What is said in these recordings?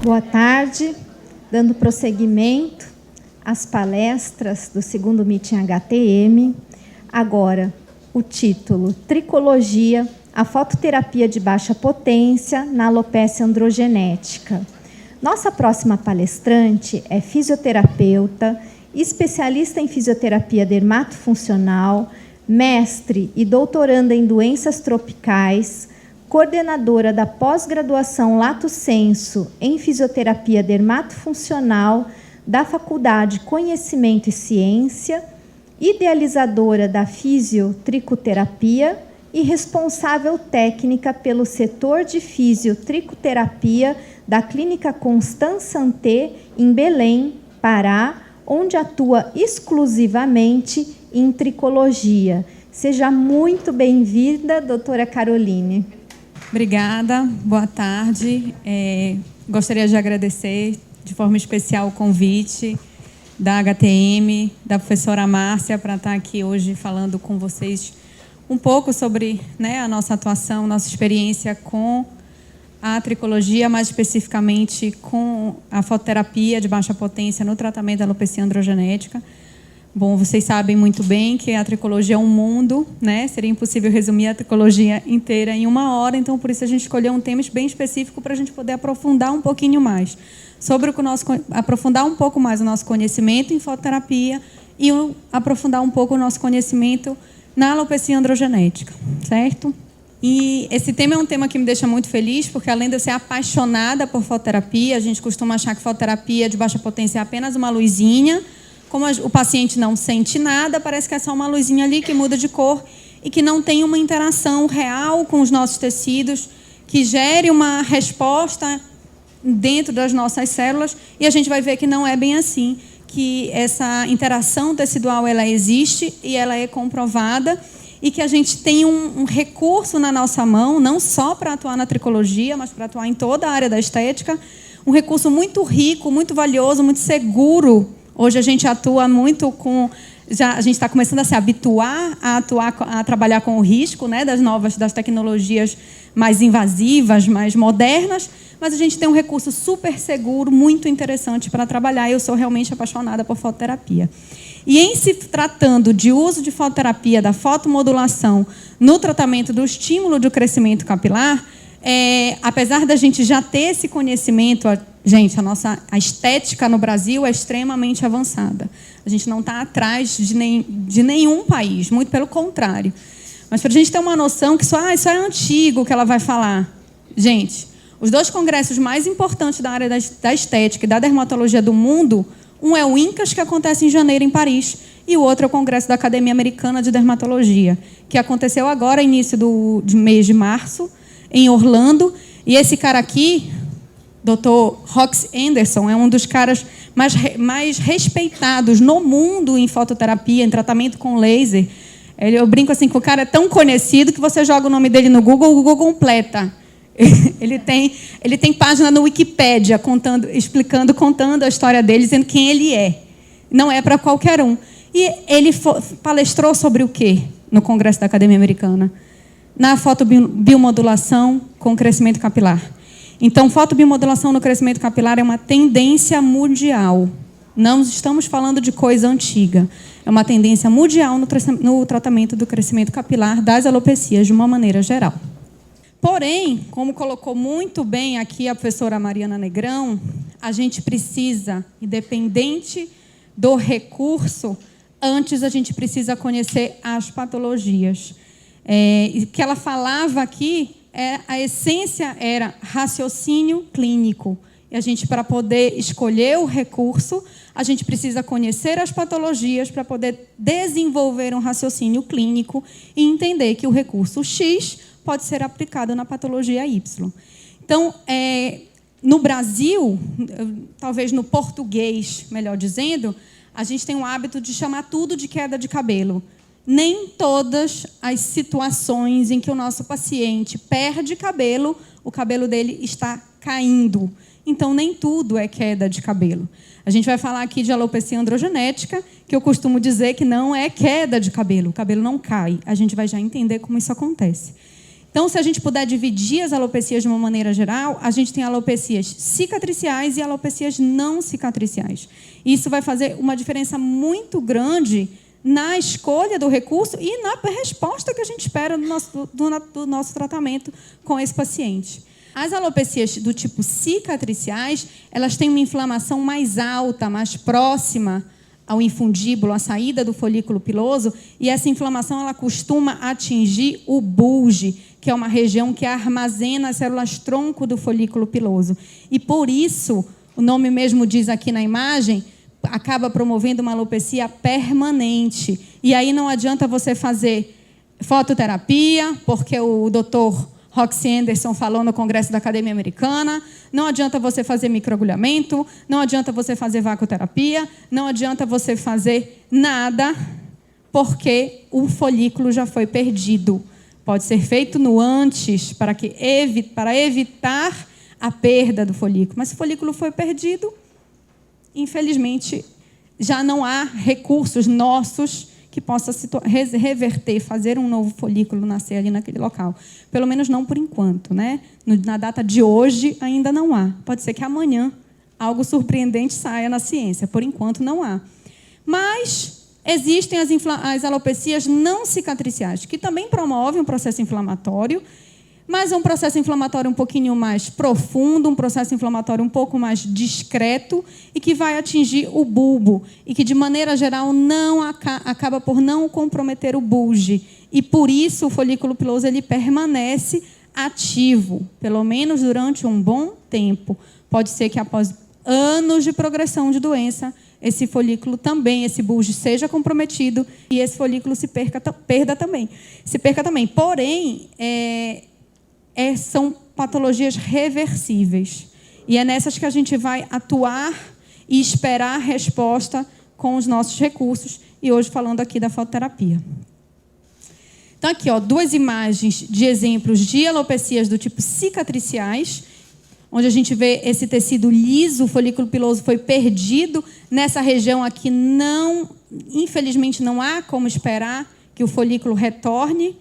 Boa tarde, dando prosseguimento às palestras do segundo Meeting HTM. Agora, o título, Tricologia, a fototerapia de baixa potência na alopecia androgenética. Nossa próxima palestrante é fisioterapeuta, especialista em fisioterapia dermatofuncional, mestre e doutoranda em doenças tropicais, coordenadora da pós-graduação Lato Sensu em Fisioterapia Dermatofuncional da Faculdade Conhecimento e Ciência, idealizadora da fisiotricoterapia e responsável técnica pelo setor de fisiotricoterapia da Clínica Constant Santé, em Belém, Pará, onde atua exclusivamente em tricologia. Seja muito bem-vinda, doutora Caroline. Obrigada, boa tarde. Gostaria de agradecer de forma especial o convite da HTM, da professora Márcia, para estar aqui hoje falando com vocês um pouco sobre a nossa atuação, nossa experiência com a tricologia, mais especificamente com a fototerapia de baixa potência no tratamento da alopecia androgenética. Bom, vocês sabem muito bem que a tricologia é um mundo, Seria impossível resumir a tricologia inteira em uma hora, então por isso a gente escolheu um tema bem específico para a gente poder aprofundar um pouquinho mais aprofundar um pouco mais o nosso conhecimento em fototerapia e aprofundar um pouco o nosso conhecimento na alopecia androgenética, certo? E esse tema é um tema que me deixa muito feliz, porque além de eu ser apaixonada por fototerapia, a gente costuma achar que fototerapia de baixa potência é apenas uma luzinha. Como o paciente não sente nada, parece que é só uma luzinha ali que muda de cor e que não tem uma interação real com os nossos tecidos, que gere uma resposta dentro das nossas células, e a gente vai ver que não é bem assim, que essa interação tecidual ela existe e ela é comprovada, e que a gente tem um recurso na nossa mão, não só para atuar na tricologia, mas para atuar em toda a área da estética, um recurso muito rico, muito valioso, muito seguro. Hoje a gente atua muito com... a gente está começando a se habituar a trabalhar com o risco das tecnologias mais invasivas, mais modernas, mas a gente tem um recurso super seguro, muito interessante para trabalhar. Eu sou realmente apaixonada por fototerapia. E em se tratando de uso de fototerapia, da fotomodulação, no tratamento do estímulo do crescimento capilar, apesar da gente já ter esse conhecimento, a estética no Brasil é extremamente avançada. A gente não está atrás de nenhum país, muito pelo contrário. Mas para a gente ter uma noção que isso é antigo que ela vai falar. Gente, os dois congressos mais importantes da área da estética e da dermatologia do mundo, um é o INCAS, que acontece em janeiro em Paris, e o outro é o Congresso da Academia Americana de Dermatologia, que aconteceu agora, início do mês de março, em Orlando. E esse cara aqui, Dr. Rox Anderson, é um dos caras mais respeitados no mundo em fototerapia, em tratamento com laser. Eu brinco assim que o cara é tão conhecido que você joga o nome dele no Google, o Google completa. Ele tem página no Wikipédia contando a história dele, dizendo quem ele é. Não é para qualquer um. E ele palestrou sobre o quê no Congresso da Academia Americana? Na fotobiomodulação com crescimento capilar. Então, fotobiomodulação no crescimento capilar é uma tendência mundial. Não estamos falando de coisa antiga. É uma tendência mundial no tratamento do crescimento capilar das alopecias, de uma maneira geral. Porém, como colocou muito bem aqui a professora Mariana Negrão, a gente precisa, independente do recurso, antes a gente precisa conhecer as patologias. O que ela falava aqui, a essência era raciocínio clínico. E a gente, para poder escolher o recurso, a gente precisa conhecer as patologias para poder desenvolver um raciocínio clínico e entender que o recurso X pode ser aplicado na patologia Y. Então, no Brasil, talvez no português, melhor dizendo, a gente tem o hábito de chamar tudo de queda de cabelo. Nem todas as situações em que o nosso paciente perde cabelo, o cabelo dele está caindo. Então, nem tudo é queda de cabelo. A gente vai falar aqui de alopecia androgenética, que eu costumo dizer que não é queda de cabelo. O cabelo não cai. A gente vai já entender como isso acontece. Então, se a gente puder dividir as alopecias de uma maneira geral, a gente tem alopecias cicatriciais e alopecias não cicatriciais. Isso vai fazer uma diferença muito grande na escolha do recurso e na resposta que a gente espera do nosso tratamento com esse paciente. As alopecias do tipo cicatriciais, elas têm uma inflamação mais alta, mais próxima ao infundíbulo, à saída do folículo piloso, e essa inflamação ela costuma atingir o bulge, que é uma região que armazena as células tronco do folículo piloso. E por isso, o nome mesmo diz aqui na imagem, acaba promovendo uma alopecia permanente. E aí não adianta você fazer fototerapia, porque o doutor Roxy Anderson falou no Congresso da Academia Americana, não adianta você fazer microagulhamento, não adianta você fazer vacoterapia, não adianta você fazer nada, porque o folículo já foi perdido. Pode ser feito no antes, para evitar a perda do folículo. Mas se o folículo foi perdido, infelizmente, já não há recursos nossos que possa reverter, fazer um novo folículo nascer ali naquele local. Pelo menos não por enquanto, né? Na data de hoje, ainda não há. Pode ser que amanhã algo surpreendente saia na ciência. Por enquanto, não há. Mas existem as alopecias não cicatriciais, que também promovem um processo inflamatório, mas é um processo inflamatório um pouquinho mais profundo, um processo inflamatório um pouco mais discreto e que vai atingir o bulbo e que, de maneira geral, não acaba por não comprometer o bulge. E, por isso, o folículo piloso ele permanece ativo, pelo menos durante um bom tempo. Pode ser que, após anos de progressão de doença, esse folículo também, esse bulge, seja comprometido e esse folículo se perca também. Porém, são patologias reversíveis. E é nessas que a gente vai atuar e esperar a resposta com os nossos recursos. E hoje falando aqui da fototerapia. Então, aqui, duas imagens de exemplos de alopecias do tipo cicatriciais, onde a gente vê esse tecido liso, o folículo piloso foi perdido. Nessa região aqui, infelizmente, não há como esperar que o folículo retorne,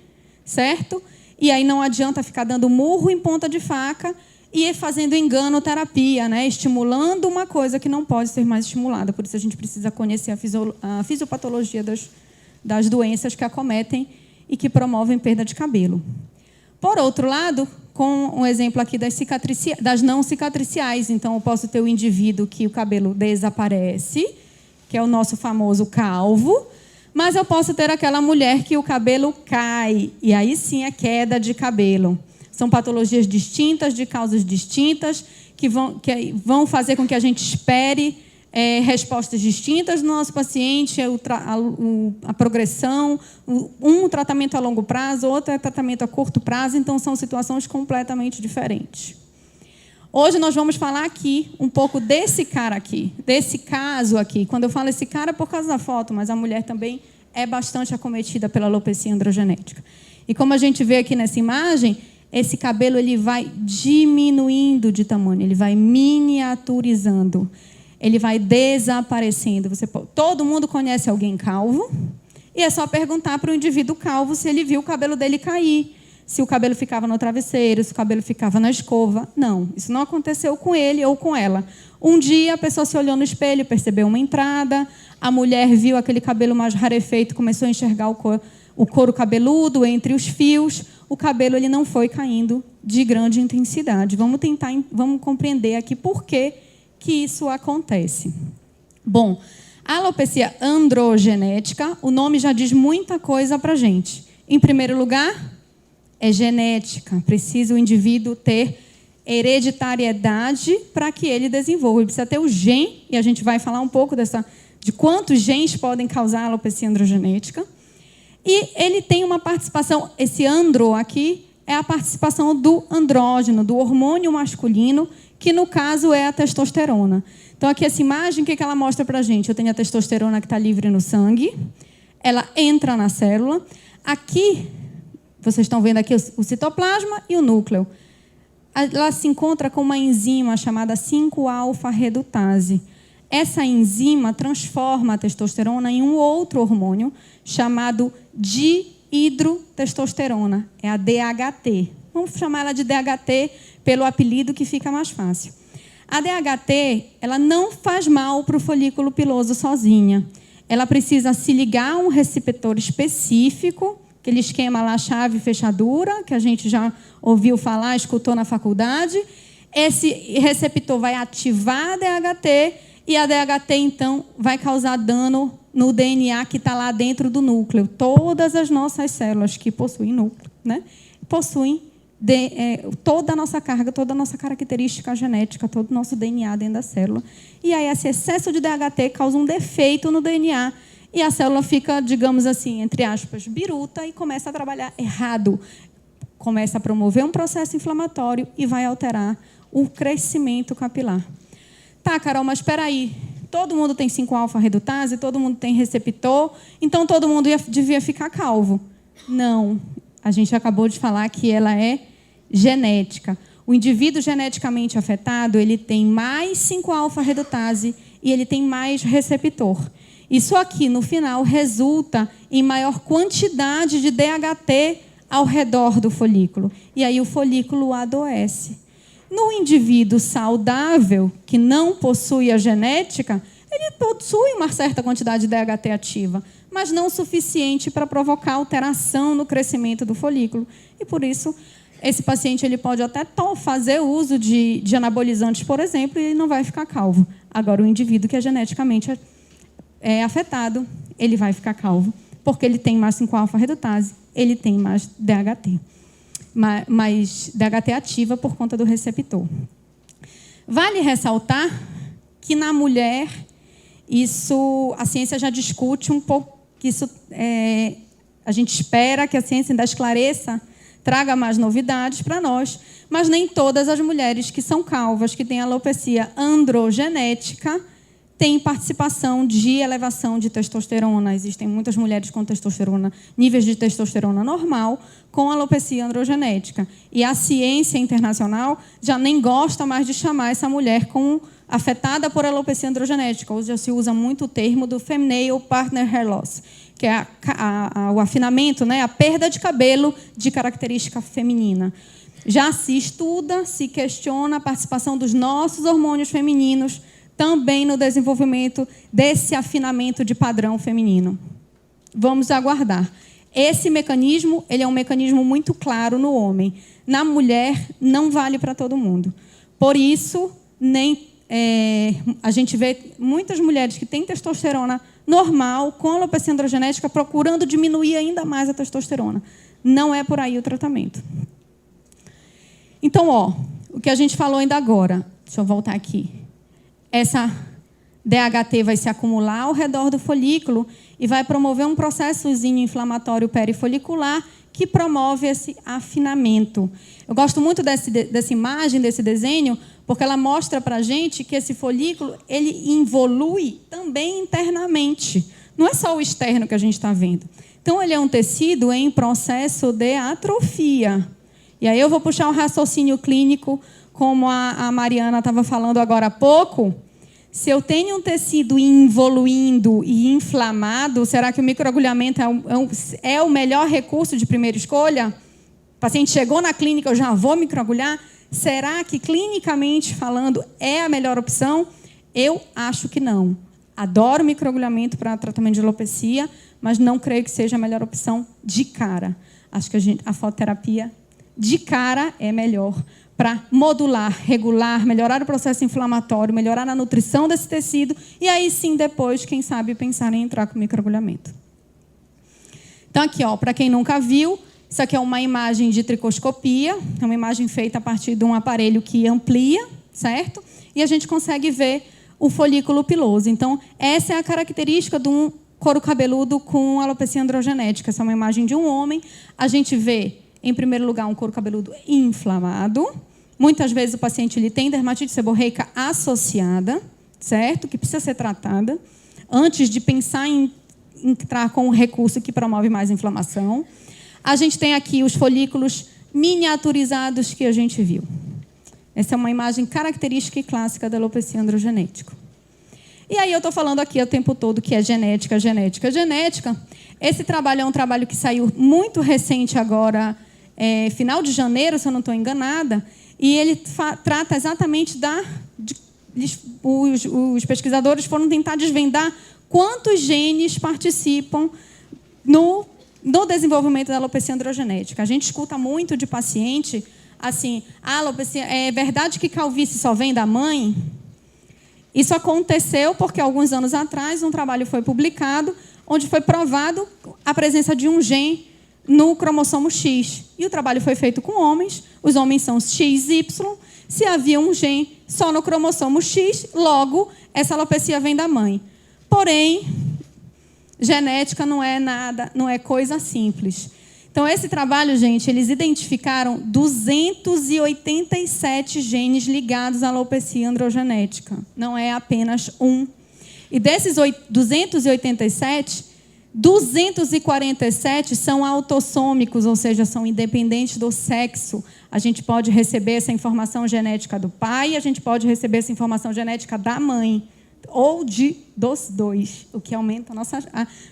certo? E aí não adianta ficar dando murro em ponta de faca e fazendo enganoterapia, né? Estimulando uma coisa que não pode ser mais estimulada. Por isso a gente precisa conhecer a fisiopatologia das doenças que acometem e que promovem perda de cabelo. Por outro lado, com um exemplo aqui das não cicatriciais. Então, eu posso ter o indivíduo que o cabelo desaparece, que é o nosso famoso calvo, mas eu posso ter aquela mulher que o cabelo cai, e aí sim é queda de cabelo. São patologias distintas, de causas distintas, que vão fazer com que a gente espere respostas distintas no nosso paciente, a progressão, um tratamento a longo prazo, outro é tratamento a curto prazo, então são situações completamente diferentes. Hoje nós vamos falar aqui um pouco desse cara aqui, desse caso aqui. Quando eu falo esse cara é por causa da foto, mas a mulher também é bastante acometida pela alopecia androgenética. E como a gente vê aqui nessa imagem, esse cabelo ele vai diminuindo de tamanho, ele vai miniaturizando, ele vai desaparecendo. Todo mundo conhece alguém calvo, e é só perguntar para o indivíduo calvo se ele viu o cabelo dele cair, se o cabelo ficava no travesseiro, se o cabelo ficava na escova. Não, isso não aconteceu com ele ou com ela. Um dia a pessoa se olhou no espelho, percebeu uma entrada, a mulher viu aquele cabelo mais rarefeito, começou a enxergar o couro cabeludo entre os fios, o cabelo ele não foi caindo de grande intensidade. Vamos compreender aqui por que isso acontece. Bom, a alopecia androgenética, o nome já diz muita coisa para a gente. Em primeiro lugar, é genética. Precisa o indivíduo ter hereditariedade para que ele desenvolva. Ele precisa ter o gene, e a gente vai falar um pouco de quantos genes podem causar a alopecia androgenética. E ele tem uma participação, esse andro aqui, é a participação do andrógeno, do hormônio masculino, que no caso é a testosterona. Então, aqui essa imagem, o que ela mostra para a gente? Eu tenho a testosterona que está livre no sangue, ela entra na célula. Aqui, vocês estão vendo aqui o citoplasma e o núcleo. Ela se encontra com uma enzima chamada 5-alfa-redutase. Essa enzima transforma a testosterona em um outro hormônio chamado dihidrotestosterona, é a DHT. Vamos chamar ela de DHT pelo apelido que fica mais fácil. A DHT, ela não faz mal para o folículo piloso sozinha. Ela precisa se ligar a um receptor específico, aquele esquema lá, chave e fechadura, que a gente já ouviu falar, escutou na faculdade. Esse receptor vai ativar a DHT e a DHT, então, vai causar dano no DNA que está lá dentro do núcleo. Todas as nossas células que possuem núcleo, né, possuem toda a nossa carga, toda a nossa característica genética, todo o nosso DNA dentro da célula. E aí esse excesso de DHT causa um defeito no DNA e a célula fica, digamos assim, entre aspas, biruta e começa a trabalhar errado. Começa a promover um processo inflamatório e vai alterar o crescimento capilar. Tá, Carol, mas espera aí. Todo mundo tem 5-alfa-redutase, todo mundo tem receptor, então todo mundo devia ficar calvo. Não. A gente acabou de falar que ela é genética. O indivíduo geneticamente afetado, ele tem mais 5-alfa-redutase e ele tem mais receptor. Isso aqui, no final, resulta em maior quantidade de DHT ao redor do folículo. E aí o folículo adoece. No indivíduo saudável, que não possui a genética, ele possui uma certa quantidade de DHT ativa, mas não suficiente para provocar alteração no crescimento do folículo. E, por isso, esse paciente ele pode até fazer uso de anabolizantes, por exemplo, e ele não vai ficar calvo. Agora, o indivíduo que é geneticamente afetado, ele vai ficar calvo, porque ele tem mais 5-alfa-redutase, ele tem mais DHT. Mais DHT ativa por conta do receptor. Vale ressaltar que na mulher, isso a ciência já discute um pouco, que isso a gente espera que a ciência ainda esclareça, traga mais novidades para nós, mas nem todas as mulheres que são calvas, que têm alopecia androgenética, têm participação de elevação de testosterona. Existem muitas mulheres com testosterona, níveis de testosterona normal, com alopecia androgenética. E a ciência internacional já nem gosta mais de chamar essa mulher como afetada por alopecia androgenética. Hoje já se usa muito o termo do Female Partner Hair Loss, que é o afinamento, né, a perda de cabelo de característica feminina. Já se estuda, se questiona a participação dos nossos hormônios femininos também no desenvolvimento desse afinamento de padrão feminino. Vamos aguardar. Esse mecanismo, ele é um mecanismo muito claro no homem. Na mulher, não vale para todo mundo. Por isso, a gente vê muitas mulheres que têm testosterona normal, com alopecia androgenética, procurando diminuir ainda mais a testosterona. Não é por aí o tratamento. Então, o que a gente falou ainda agora, deixa eu voltar aqui. Essa DHT vai se acumular ao redor do folículo e vai promover um processozinho inflamatório perifolicular que promove esse afinamento. Eu gosto muito dessa imagem, desse desenho, porque ela mostra para a gente que esse folículo ele involui também internamente. Não é só o externo que a gente está vendo. Então, ele é um tecido em processo de atrofia. E aí eu vou puxar um raciocínio clínico, como a Mariana estava falando agora há pouco. Se eu tenho um tecido involuindo e inflamado, será que o microagulhamento é o melhor recurso de primeira escolha? O paciente chegou na clínica, eu já vou microagulhar? Será que, clinicamente falando, é a melhor opção? Eu acho que não. Adoro microagulhamento para tratamento de alopecia, mas não creio que seja a melhor opção de cara. Acho que a fototerapia de cara é melhor para modular, regular, melhorar o processo inflamatório, melhorar a nutrição desse tecido e aí sim, depois, quem sabe, pensar em entrar com microagulhamento. Então, aqui, para quem nunca viu, isso aqui é uma imagem de tricoscopia, é uma imagem feita a partir de um aparelho que amplia, certo? E a gente consegue ver o folículo piloso. Então, essa é a característica de um couro cabeludo com alopecia androgenética. Essa é uma imagem de um homem. A gente vê, em primeiro lugar, um couro cabeludo inflamado. Muitas vezes o paciente ele tem dermatite seborreica associada, certo? Que precisa ser tratada antes de pensar em entrar com um recurso que promove mais inflamação. A gente tem aqui os folículos miniaturizados que a gente viu. Essa é uma imagem característica e clássica da alopecia androgenética. E aí eu estou falando aqui o tempo todo que é genética, genética, genética. Esse trabalho é um trabalho que saiu muito recente agora, final de janeiro, se eu não estou enganada, e ele trata exatamente os pesquisadores foram tentar desvendar quantos genes participam no desenvolvimento da alopecia androgenética. A gente escuta muito de paciente assim, alopecia, é verdade que calvície só vem da mãe? Isso aconteceu porque, alguns anos atrás, um trabalho foi publicado onde foi provado a presença de um gene no cromossomo X. E o trabalho foi feito com homens, os homens são XY. Se havia um gene só no cromossomo X, logo, essa alopecia vem da mãe. Porém, genética não é nada, não é coisa simples. Então, esse trabalho, gente, eles identificaram 287 genes ligados à alopecia androgenética. Não é apenas um. E desses 287, 247 são autossômicos, ou seja, são independentes do sexo. A gente pode receber essa informação genética do pai, a gente pode receber essa informação genética da mãe, ou dos dois, o que aumenta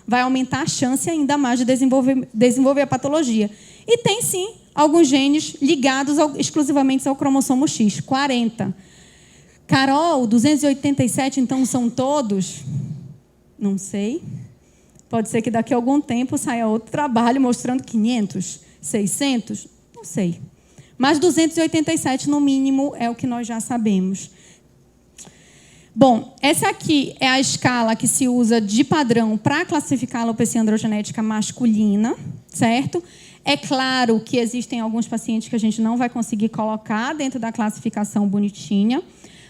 vai aumentar a chance ainda mais de desenvolver a patologia. E tem, sim, alguns genes ligados exclusivamente ao cromossomo X, 40. Carol, 287, então, são todos? Não sei. Pode ser que daqui a algum tempo saia outro trabalho mostrando 500, 600, não sei. Mas 287, no mínimo, é o que nós já sabemos. Bom, essa aqui é a escala que se usa de padrão para classificar a alopecia androgenética masculina, certo? É claro que existem alguns pacientes que a gente não vai conseguir colocar dentro da classificação bonitinha,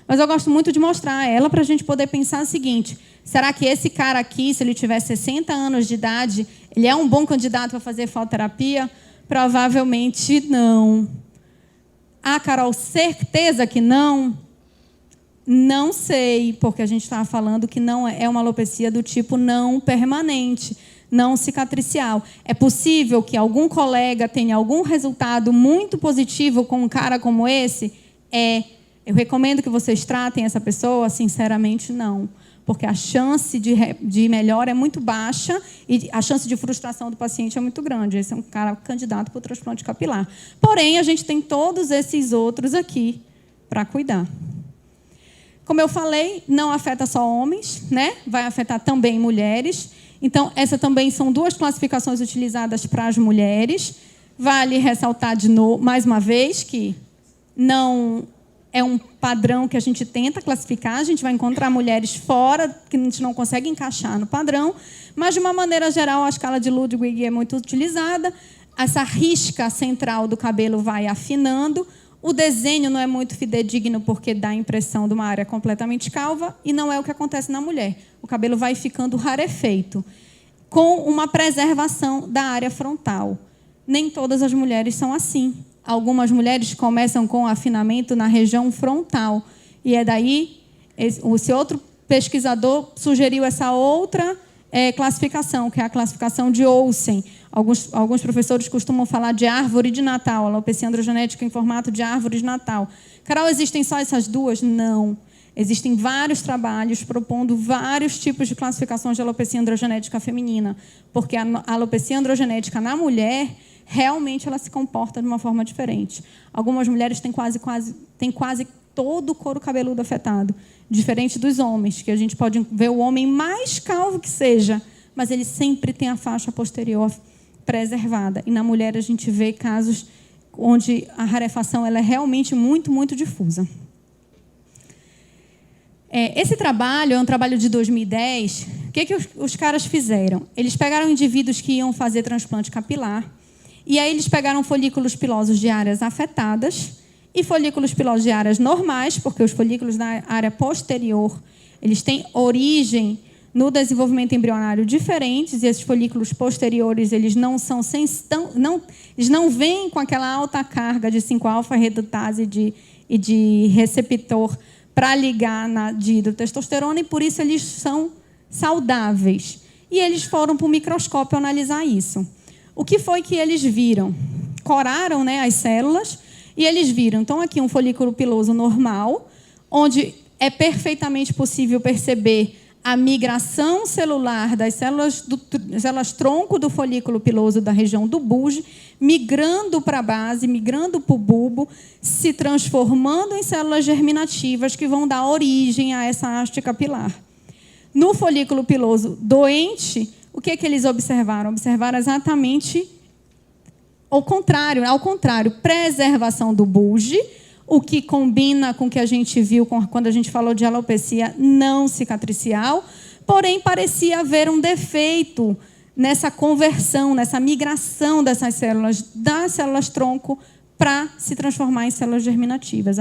mas eu gosto muito de mostrar ela para a gente poder pensar o seguinte: será que esse cara aqui, se ele tiver 60 anos de idade, ele é um bom candidato para fazer fototerapia? Provavelmente não. Ah, Carol, certeza que não? Não sei, porque a gente estava falando que não é uma alopecia do tipo não permanente, não cicatricial. É possível que algum colega tenha algum resultado muito positivo com um cara como esse? Eu recomendo que vocês tratem essa pessoa? Sinceramente, não. Porque a chance de melhora é muito baixa e a chance de frustração do paciente é muito grande. Esse é um cara candidato para o transplante capilar. Porém, a gente tem todos esses outros aqui para cuidar. Como eu falei, não afeta só homens, né? Vai afetar também mulheres. Então, essas também são duas classificações utilizadas para as mulheres. Vale ressaltar mais uma vez que não é um padrão que a gente tenta classificar. A gente vai encontrar mulheres fora que a gente não consegue encaixar no padrão. Mas, de uma maneira geral, a escala de Ludwig é muito utilizada. Essa risca central do cabelo vai afinando. O desenho não é muito fidedigno porque dá a impressão de uma área completamente calva e não é o que acontece na mulher. O cabelo vai ficando rarefeito, com uma preservação da área frontal. Nem todas as mulheres são assim. Algumas mulheres começam com afinamento na região frontal. E é daí, esse outro pesquisador sugeriu essa outra classificação, que é a classificação de Olsen. Alguns professores costumam falar de árvore de Natal, alopecia androgenética em formato de árvore de Natal. Carol, existem só essas duas? Não. Existem vários trabalhos propondo vários tipos de classificações de alopecia androgenética feminina, porque a alopecia androgenética na mulher, realmente ela se comporta de uma forma diferente. Algumas mulheres têm quase todo o couro cabeludo afetado, diferente dos homens, que a gente pode ver o homem mais calvo que seja, mas ele sempre tem a faixa posterior preservada. E na mulher a gente vê casos onde a rarefação ela é realmente muito, muito difusa. Esse trabalho é um trabalho de 2010. O que os caras fizeram? Eles pegaram indivíduos que iam fazer transplante capilar, e aí eles pegaram folículos pilosos de áreas afetadas e folículos pilosos de áreas normais, porque os folículos da área posterior eles têm origem no desenvolvimento embrionário diferentes, e esses folículos posteriores eles eles não vêm com aquela alta carga de 5-alfa-redutase e de receptor para ligar na dihidrotestosterona, e por isso eles são saudáveis. E eles foram para o microscópio analisar isso. O que foi que eles viram? Coraram, né, as células, e eles viram, então, aqui um folículo piloso normal, onde é perfeitamente possível perceber a migração celular das células tronco do folículo piloso da região do bulge, migrando para a base, migrando para o bulbo, se transformando em células germinativas que vão dar origem a essa haste capilar. No folículo piloso doente, o que eles observaram? Observaram exatamente ao contrário, preservação do bulge, o que combina com o que a gente viu quando a gente falou de alopecia não cicatricial, porém parecia haver um defeito nessa conversão, nessa migração dessas células, das células tronco, para se transformar em células germinativas.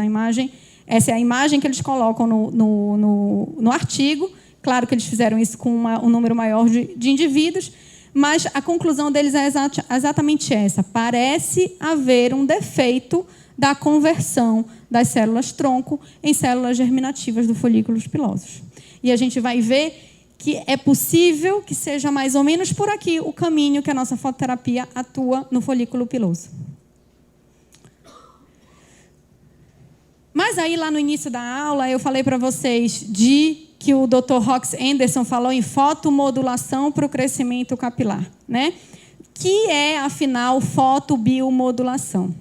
Essa é a imagem que eles colocam no artigo. Claro que eles fizeram isso com um número maior de indivíduos, mas a conclusão deles é exatamente essa. Parece haver um defeito da conversão das células tronco em células germinativas do folículos pilosos. E a gente vai ver que é possível que seja mais ou menos por aqui o caminho que a nossa fototerapia atua no folículo piloso. Mas aí, lá no início da aula, eu falei para vocês que o Dr. Rox Anderson falou em fotomodulação para o crescimento capilar, né? Que é, afinal, fotobiomodulação.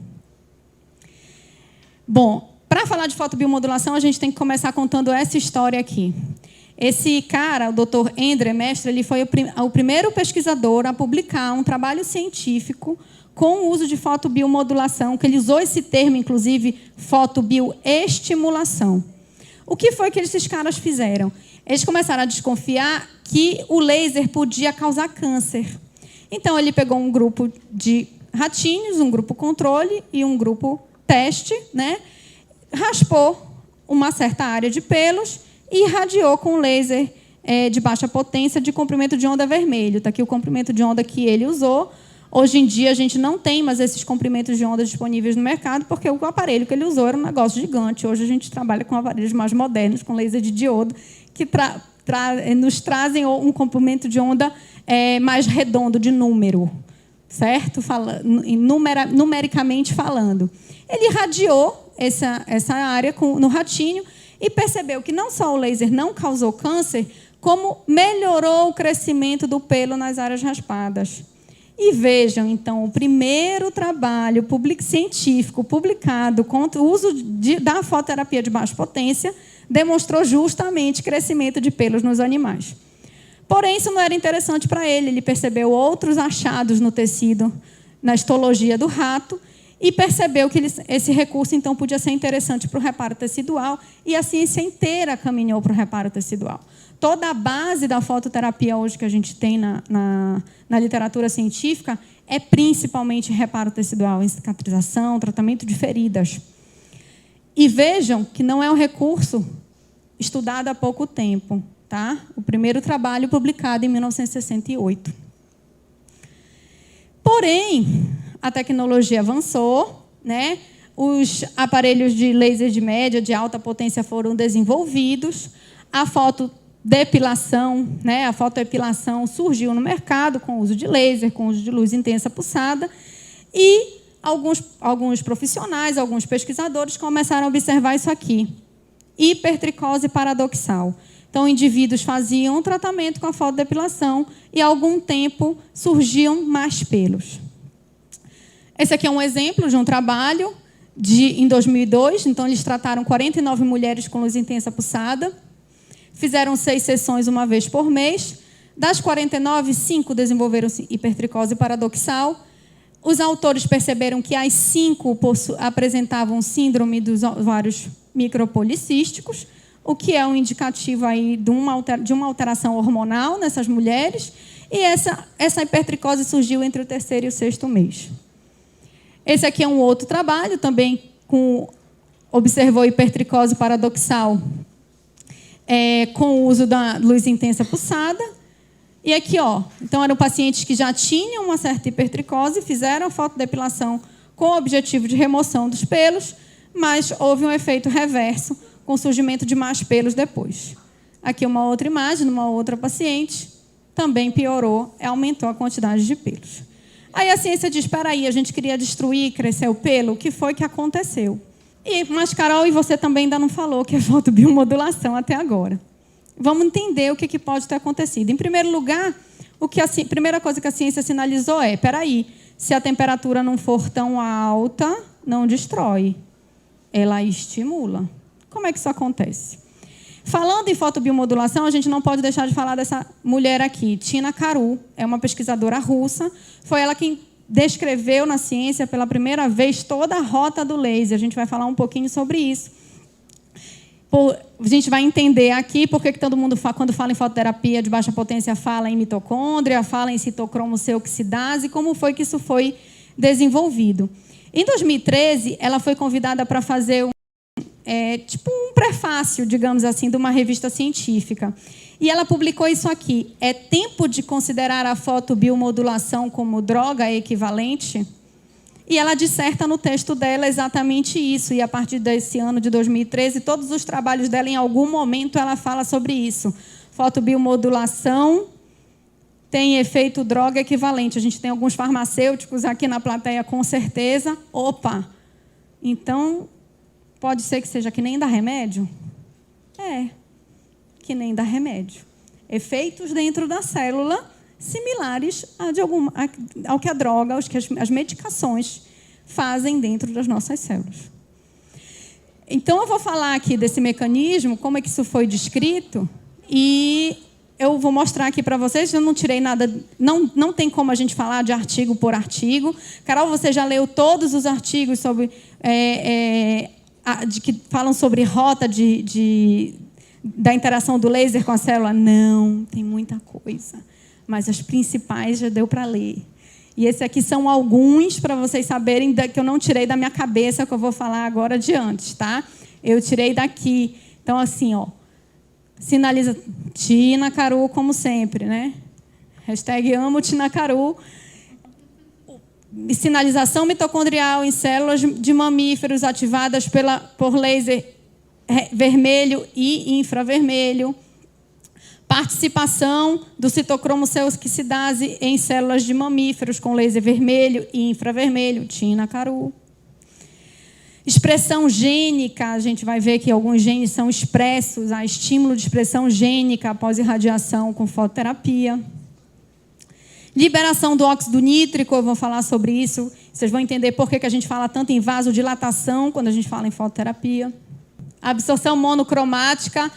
Bom, para falar de fotobiomodulação, a gente tem que começar contando essa história aqui. Esse cara, o Dr. Endre Mestre, ele foi o primeiro pesquisador a publicar um trabalho científico com o uso de fotobiomodulação, que ele usou esse termo, inclusive, fotobioestimulação. O que foi que esses caras fizeram? Eles começaram a desconfiar que o laser podia causar câncer. Então, ele pegou um grupo de ratinhos, um grupo controle e um grupo teste, né? Raspou uma certa área de pelos e irradiou com laser de baixa potência de comprimento de onda vermelho. Está aqui o comprimento de onda que ele usou. Hoje em dia, a gente não tem mais esses comprimentos de onda disponíveis no mercado, porque o aparelho que ele usou era um negócio gigante. Hoje, a gente trabalha com aparelhos mais modernos, com laser de diodo, que nos trazem um comprimento de onda mais redondo, de número, certo? Numericamente falando. Ele irradiou essa área no ratinho e percebeu que não só o laser não causou câncer, como melhorou o crescimento do pelo nas áreas raspadas. E vejam, então, o primeiro trabalho científico publicado contra o uso da fototerapia de baixa potência demonstrou justamente crescimento de pelos nos animais. Porém, isso não era interessante para ele. Ele percebeu outros achados no tecido, na histologia do rato, e percebeu que esse recurso, então, podia ser interessante para o reparo tecidual, e a ciência inteira caminhou para o reparo tecidual. Toda a base da fototerapia hoje que a gente tem na literatura científica é principalmente reparo tecidual, em cicatrização, tratamento de feridas. E vejam que não é um recurso estudado há pouco tempo. Tá? O primeiro trabalho publicado em 1968. Porém, a tecnologia avançou, né? Os aparelhos de laser de média, de alta potência foram desenvolvidos, a fotodepilação, né? A fotoepilação surgiu no mercado com o uso de laser, com o uso de luz intensa pulsada, e alguns profissionais, alguns pesquisadores começaram a observar isso aqui: hipertricose paradoxal. Então, indivíduos faziam um tratamento com a fotodepilação e, há algum tempo, surgiam mais pelos. Esse aqui é um exemplo de um trabalho em 2002. Então, eles trataram 49 mulheres com luz intensa pulsada. Fizeram 6 sessões uma vez por mês. Das 49, 5 desenvolveram hipertricose paradoxal. Os autores perceberam que as 5 apresentavam síndrome dos ovários micropolicísticos, o que é um indicativo aí de uma alteração hormonal nessas mulheres, e essa hipertricose surgiu entre o 3º e o 6º mês. Esse aqui é um outro trabalho, também observou hipertricose paradoxal com o uso da luz intensa pulsada. E aqui, então eram pacientes que já tinham uma certa hipertricose, fizeram a fotodepilação com o objetivo de remoção dos pelos, mas houve um efeito reverso, com o surgimento de mais pelos depois. Aqui uma outra imagem, numa outra paciente, também piorou, aumentou a quantidade de pelos. Aí a ciência diz: espera aí, a gente queria destruir, crescer o pelo, o que foi que aconteceu? Mas, Carol, e você também ainda não falou que é fotobiomodulação até agora. Vamos entender o que pode ter acontecido. Em primeiro lugar, a primeira coisa que a ciência sinalizou é, peraí, se a temperatura não for tão alta, não destrói, ela estimula. Como é que isso acontece? Falando em fotobiomodulação, a gente não pode deixar de falar dessa mulher aqui, Tina Karu, é uma pesquisadora russa, foi ela quem descreveu na ciência pela primeira vez toda a rota do laser. A gente vai falar um pouquinho sobre isso. A gente vai entender aqui por que todo mundo, quando fala em fototerapia de baixa potência, fala em mitocôndria, fala em citocromo C oxidase, como foi que isso foi desenvolvido. Em 2013, ela foi convidada para fazer um prefácio, digamos assim, de uma revista científica. E ela publicou isso aqui. É tempo de considerar a fotobiomodulação como droga equivalente? E ela disserta no texto dela exatamente isso. E a partir desse ano de 2013, todos os trabalhos dela, em algum momento, ela fala sobre isso. Fotobiomodulação tem efeito droga equivalente. A gente tem alguns farmacêuticos aqui na plateia, com certeza. Opa! Então, pode ser que seja que nem dá remédio? É. Que nem dá remédio. Efeitos dentro da célula similares ao que a droga, ao que as medicações fazem dentro das nossas células. Então, eu vou falar aqui desse mecanismo, como é que isso foi descrito, e eu vou mostrar aqui para vocês. Eu não tirei nada, não tem como a gente falar de artigo por artigo. Carol, você já leu todos os artigos sobre, que falam sobre rota da interação do laser com a célula? Não, tem muita coisa. Mas as principais já deu para ler. E esses aqui são alguns para vocês saberem que eu não tirei da minha cabeça, que eu vou falar agora adiante, tá? Eu tirei daqui. Então, assim, ó, sinaliza Tina Karu, como sempre, né? Hashtag amo Tina Karu. Sinalização mitocondrial em células de mamíferos ativadas por laser vermelho e infravermelho. Participação do citocromo C oxidase em células de mamíferos com laser vermelho e infravermelho, Tina Karu. Expressão gênica, a gente vai ver que alguns genes são expressos, há estímulo de expressão gênica após irradiação com fototerapia. Liberação do óxido nítrico, eu vou falar sobre isso. Vocês vão entender por que a gente fala tanto em vasodilatação quando a gente fala em fototerapia. Absorção monocromática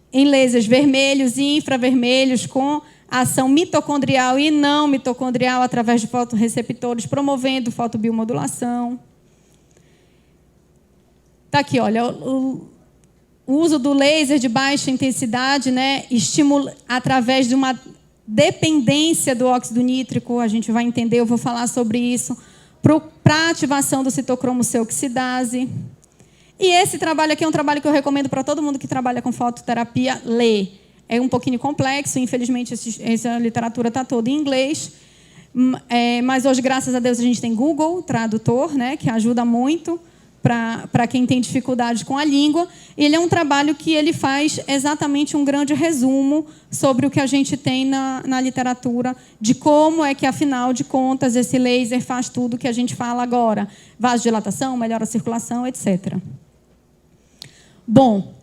em lasers vermelhos e infravermelhos com ação mitocondrial e não mitocondrial através de fotorreceptores, promovendo fotobiomodulação. Está aqui, olha, o uso do laser de baixa intensidade, né, estimula através de uma dependência do óxido nítrico, a gente vai entender, eu vou falar sobre isso, para a ativação do citocromo C oxidase. E esse trabalho aqui é um trabalho que eu recomendo para todo mundo que trabalha com fototerapia ler. É um pouquinho complexo, infelizmente essa literatura está toda em inglês, mas hoje, graças a Deus, a gente tem Google Tradutor, né, que ajuda muito para quem tem dificuldade com a língua. Ele é um trabalho que ele faz exatamente um grande resumo sobre o que a gente tem na literatura, de como é que, afinal de contas, esse laser faz tudo o que a gente fala agora. Vasodilatação, melhora a circulação, etc. Bom,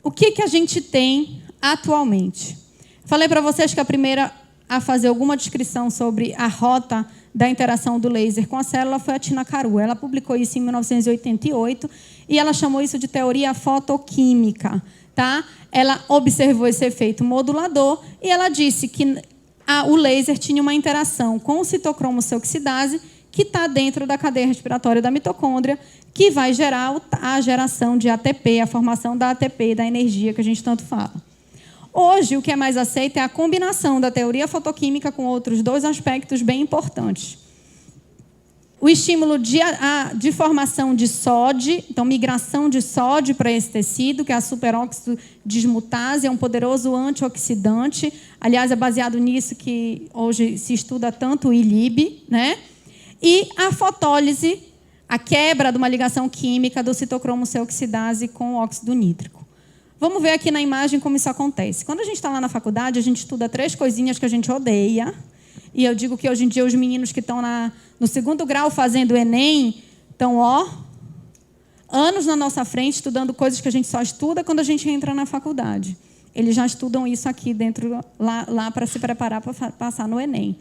o que a gente tem atualmente? Falei para vocês que a primeira a fazer alguma descrição sobre a rota da interação do laser com a célula foi a Tina Karu. Ela publicou isso em 1988 e ela chamou isso de teoria fotoquímica. Tá? Ela observou esse efeito modulador e ela disse que o laser tinha uma interação com o citocromo C oxidase, que está dentro da cadeia respiratória da mitocôndria, que vai gerar a geração de ATP, a formação da ATP, da energia que a gente tanto fala. Hoje, o que é mais aceito é a combinação da teoria fotoquímica com outros dois aspectos bem importantes. O estímulo de formação de sódio, então migração de sódio para esse tecido, que é a superóxido dismutase, é um poderoso antioxidante. Aliás, é baseado nisso que hoje se estuda tanto o ILIB, né? E a fotólise, a quebra de uma ligação química do citocromo C oxidase com o óxido nítrico. Vamos ver aqui na imagem como isso acontece. Quando a gente está lá na faculdade, a gente estuda 3 coisinhas que a gente odeia. E eu digo que hoje em dia os meninos que estão no 2º grau fazendo o Enem estão, anos na nossa frente estudando coisas que a gente só estuda quando a gente entra na faculdade. Eles já estudam isso aqui dentro, lá para se preparar para passar no Enem.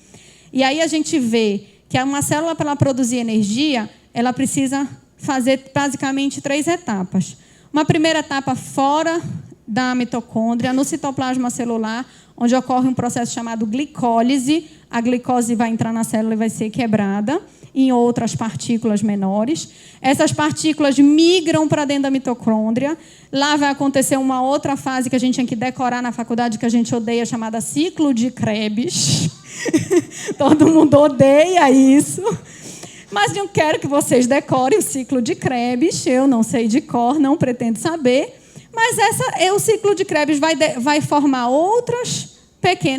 E aí a gente vê que uma célula, para ela produzir energia, ela precisa fazer basicamente 3 etapas. Uma primeira etapa fora da mitocôndria, no citoplasma celular, onde ocorre um processo chamado glicólise. A glicose vai entrar na célula e vai ser quebrada em outras partículas menores. Essas partículas migram para dentro da mitocôndria. Lá vai acontecer uma outra fase que a gente tinha que decorar na faculdade, que a gente odeia, chamada ciclo de Krebs. Todo mundo odeia isso. Mas eu quero que vocês decorem o ciclo de Krebs. Eu não sei de cor, não pretendo saber. Mas o ciclo de Krebs vai formar outras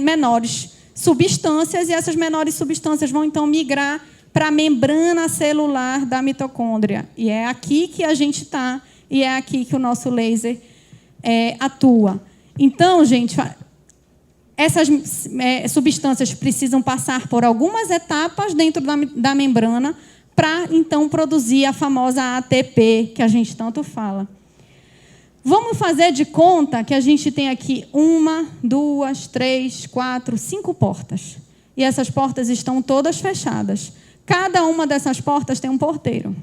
menores substâncias, e essas menores substâncias vão, então, migrar para a membrana celular da mitocôndria. E é aqui que a gente está, e é aqui que o nosso laser atua. Então, gente, essas substâncias precisam passar por algumas etapas dentro da membrana para, então, produzir a famosa ATP, que a gente tanto fala. Vamos fazer de conta que a gente tem aqui 1, 2, 3, 4, 5 portas. E essas portas estão todas fechadas. Cada uma dessas portas tem um porteiro.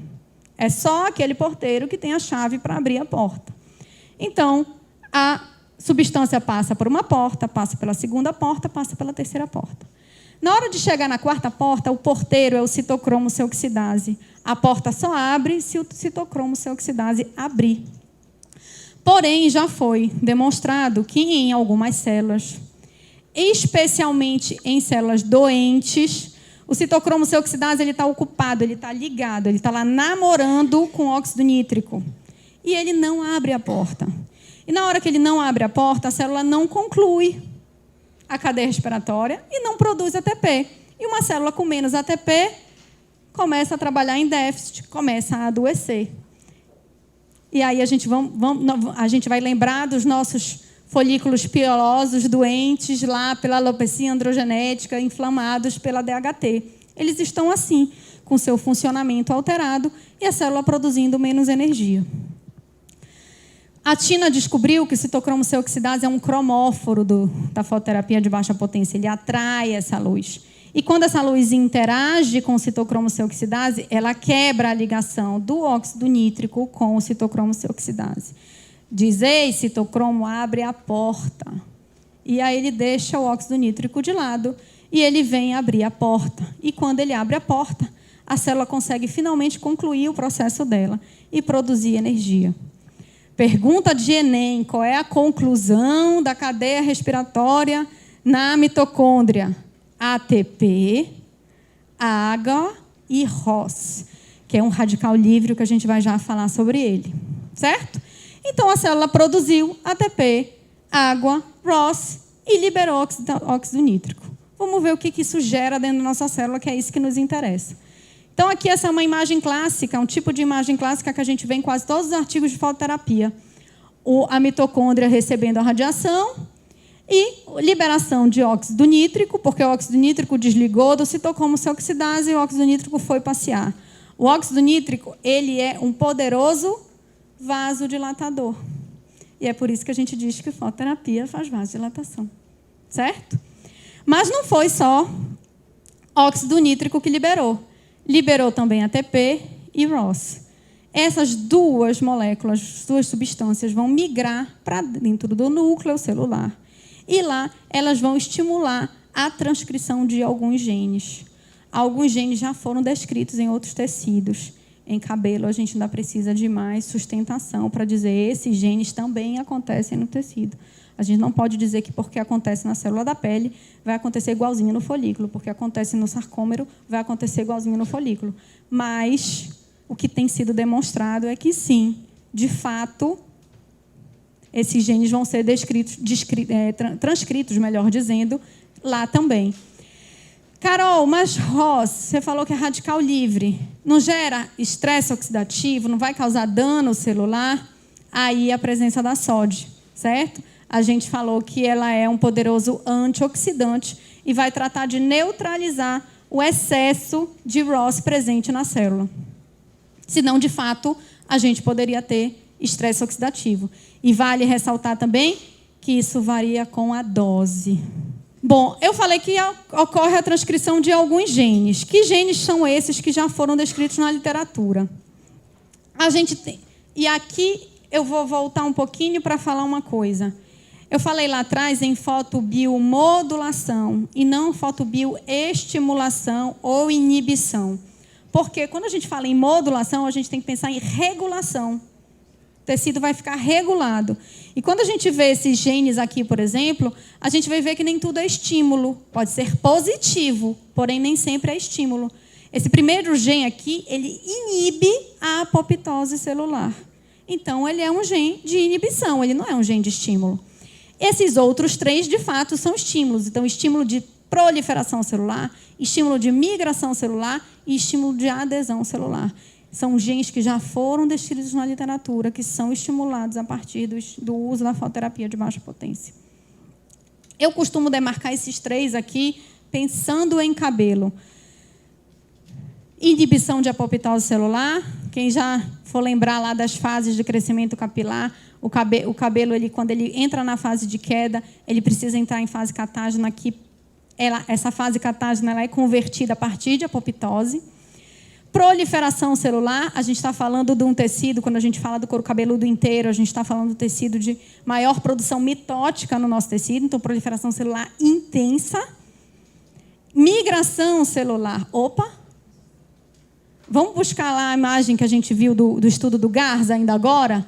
É só aquele porteiro que tem a chave para abrir a porta. Então, a substância passa por uma porta, passa pela segunda porta, passa pela terceira porta. Na hora de chegar na quarta porta, o porteiro é o citocromo C-oxidase. A porta só abre se o citocromo C-oxidase abrir. Porém, já foi demonstrado que em algumas células, especialmente em células doentes, o citocromo C-oxidase está ocupado, ele está ligado, ele está lá namorando com óxido nítrico. E ele não abre a porta. E na hora que ele não abre a porta, a célula não conclui a cadeia respiratória e não produz ATP. E uma célula com menos ATP começa a trabalhar em déficit, começa a adoecer. E aí a gente vai lembrar dos nossos folículos pilosos doentes lá pela alopecia androgenética, inflamados pela DHT. Eles estão assim, com seu funcionamento alterado e a célula produzindo menos energia. A Tina descobriu que o citocromo C-oxidase é um cromóforo da fototerapia de baixa potência. Ele atrai essa luz. E quando essa luz interage com o citocromo C-oxidase, ela quebra a ligação do óxido nítrico com o citocromo C-oxidase. Diz: ei, citocromo, abre a porta. E aí ele deixa o óxido nítrico de lado e ele vem abrir a porta. E quando ele abre a porta, a célula consegue finalmente concluir o processo dela e produzir energia. Pergunta de Enem: qual é a conclusão da cadeia respiratória na mitocôndria? ATP, água e ROS, que é um radical livre que a gente vai já falar sobre ele, certo? Então, a célula produziu ATP, água, ROS e liberou óxido nítrico. Vamos ver o que isso gera dentro da nossa célula, que é isso que nos interessa. Então, aqui essa é uma imagem clássica, um tipo de imagem clássica que a gente vê em quase todos os artigos de fototerapia. A mitocôndria recebendo a radiação e liberação de óxido nítrico, porque o óxido nítrico desligou do citocromo C-oxidase e o óxido nítrico foi passear. O óxido nítrico, ele é um poderoso vasodilatador. E é por isso que a gente diz que fototerapia faz vasodilatação. Certo? Mas não foi só óxido nítrico que liberou. Liberou também ATP e ROS. Essas duas moléculas, duas substâncias, vão migrar para dentro do núcleo celular. E lá elas vão estimular a transcrição de alguns genes. Alguns genes já foram descritos em outros tecidos. Em cabelo, a gente ainda precisa de mais sustentação para dizer que esses genes também acontecem no tecido. A gente não pode dizer que porque acontece na célula da pele, vai acontecer igualzinho no folículo. Porque acontece no sarcômero, vai acontecer igualzinho no folículo. Mas o que tem sido demonstrado é que, sim, de fato, esses genes vão ser transcritos, melhor dizendo, lá também. Carol, mas ROS, você falou que é radical livre. Não gera estresse oxidativo, não vai causar dano celular? Aí a presença da sódio, certo? A gente falou que ela é um poderoso antioxidante e vai tratar de neutralizar o excesso de ROS presente na célula. Senão, de fato, a gente poderia ter estresse oxidativo. E vale ressaltar também que isso varia com a dose. Bom, eu falei que ocorre a transcrição de alguns genes. Que genes são esses que já foram descritos na literatura? A gente tem... E aqui eu vou voltar um pouquinho para falar uma coisa. Eu falei lá atrás em fotobiomodulação e não fotobioestimulação ou inibição. Porque quando a gente fala em modulação, a gente tem que pensar em regulação. O tecido vai ficar regulado. E quando a gente vê esses genes aqui, por exemplo, a gente vai ver que nem tudo é estímulo. Pode ser positivo, porém nem sempre é estímulo. Esse primeiro gene aqui, ele inibe a apoptose celular. Então, ele é um gene de inibição, ele não é um gene de estímulo. Esses outros 3, de fato, são estímulos. Então, estímulo de proliferação celular, estímulo de migração celular e estímulo de adesão celular. São genes que já foram descritos na literatura, que são estimulados a partir do uso da fototerapia de baixa potência. Eu costumo demarcar esses 3 aqui, pensando em cabelo. Inibição de apoptose celular. Quem já for lembrar lá das fases de crescimento capilar, o cabelo, quando ele entra na fase de queda, ele precisa entrar em fase catágena, que essa fase catágena ela é convertida a partir de apoptose. Proliferação celular, a gente está falando de um tecido, quando a gente fala do couro cabeludo inteiro, a gente está falando do tecido de maior produção mitótica no nosso tecido, então proliferação celular intensa. Migração celular, vamos buscar lá a imagem que a gente viu do estudo do Garza ainda agora?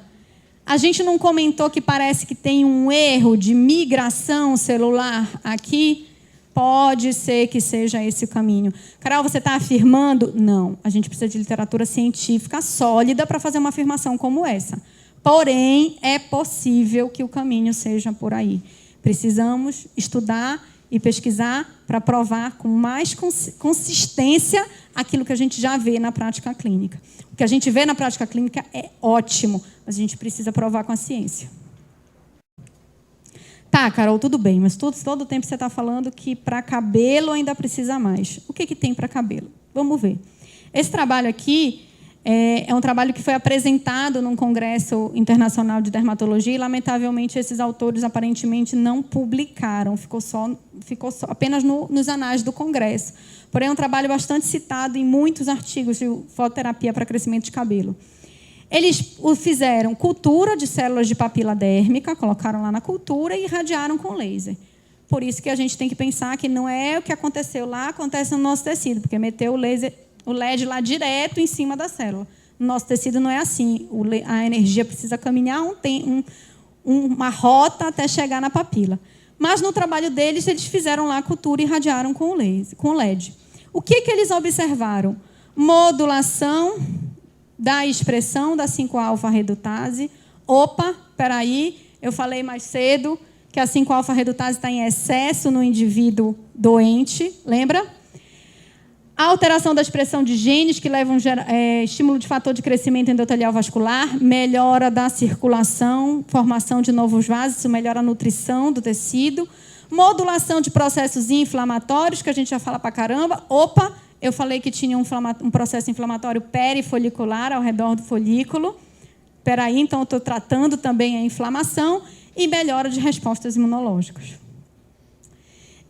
A gente não comentou que parece que tem um erro de migração celular aqui? Pode ser que seja esse o caminho. Carol, você está afirmando? Não. A gente precisa de literatura científica sólida para fazer uma afirmação como essa. Porém, é possível que o caminho seja por aí. Precisamos estudar e pesquisar para provar com mais consistência aquilo que a gente já vê na prática clínica. O que a gente vê na prática clínica é ótimo, mas a gente precisa provar com a ciência. Tá, Carol, tudo bem, mas todo o tempo você está falando que para cabelo ainda precisa mais. O que tem para cabelo? Vamos ver. Esse trabalho aqui é um trabalho que foi apresentado num congresso internacional de dermatologia e, lamentavelmente, esses autores aparentemente não publicaram, ficou apenas nos anais do congresso. Porém, é um trabalho bastante citado em muitos artigos de fototerapia para crescimento de cabelo. Eles fizeram cultura de células de papila dérmica, colocaram lá na cultura e irradiaram com laser. Por isso que a gente tem que pensar que não é o que aconteceu lá, acontece no nosso tecido, porque meteu o LED lá direto em cima da célula. No nosso tecido não é assim. A energia precisa caminhar uma rota até chegar na papila. Mas no trabalho deles, eles fizeram lá a cultura e irradiaram com LED. O que eles observaram? Modulação da expressão da 5-alfa-redutase. Espera aí, eu falei mais cedo que a 5-alfa-redutase está em excesso no indivíduo doente, lembra? A alteração da expressão de genes que levam estímulo de fator de crescimento endotelial vascular, melhora da circulação, formação de novos vasos, isso melhora a nutrição do tecido, modulação de processos inflamatórios, que a gente já fala para caramba. Eu falei que tinha um processo inflamatório perifolicular ao redor do folículo. Espera aí, então eu estou tratando também a inflamação e melhora de respostas imunológicas.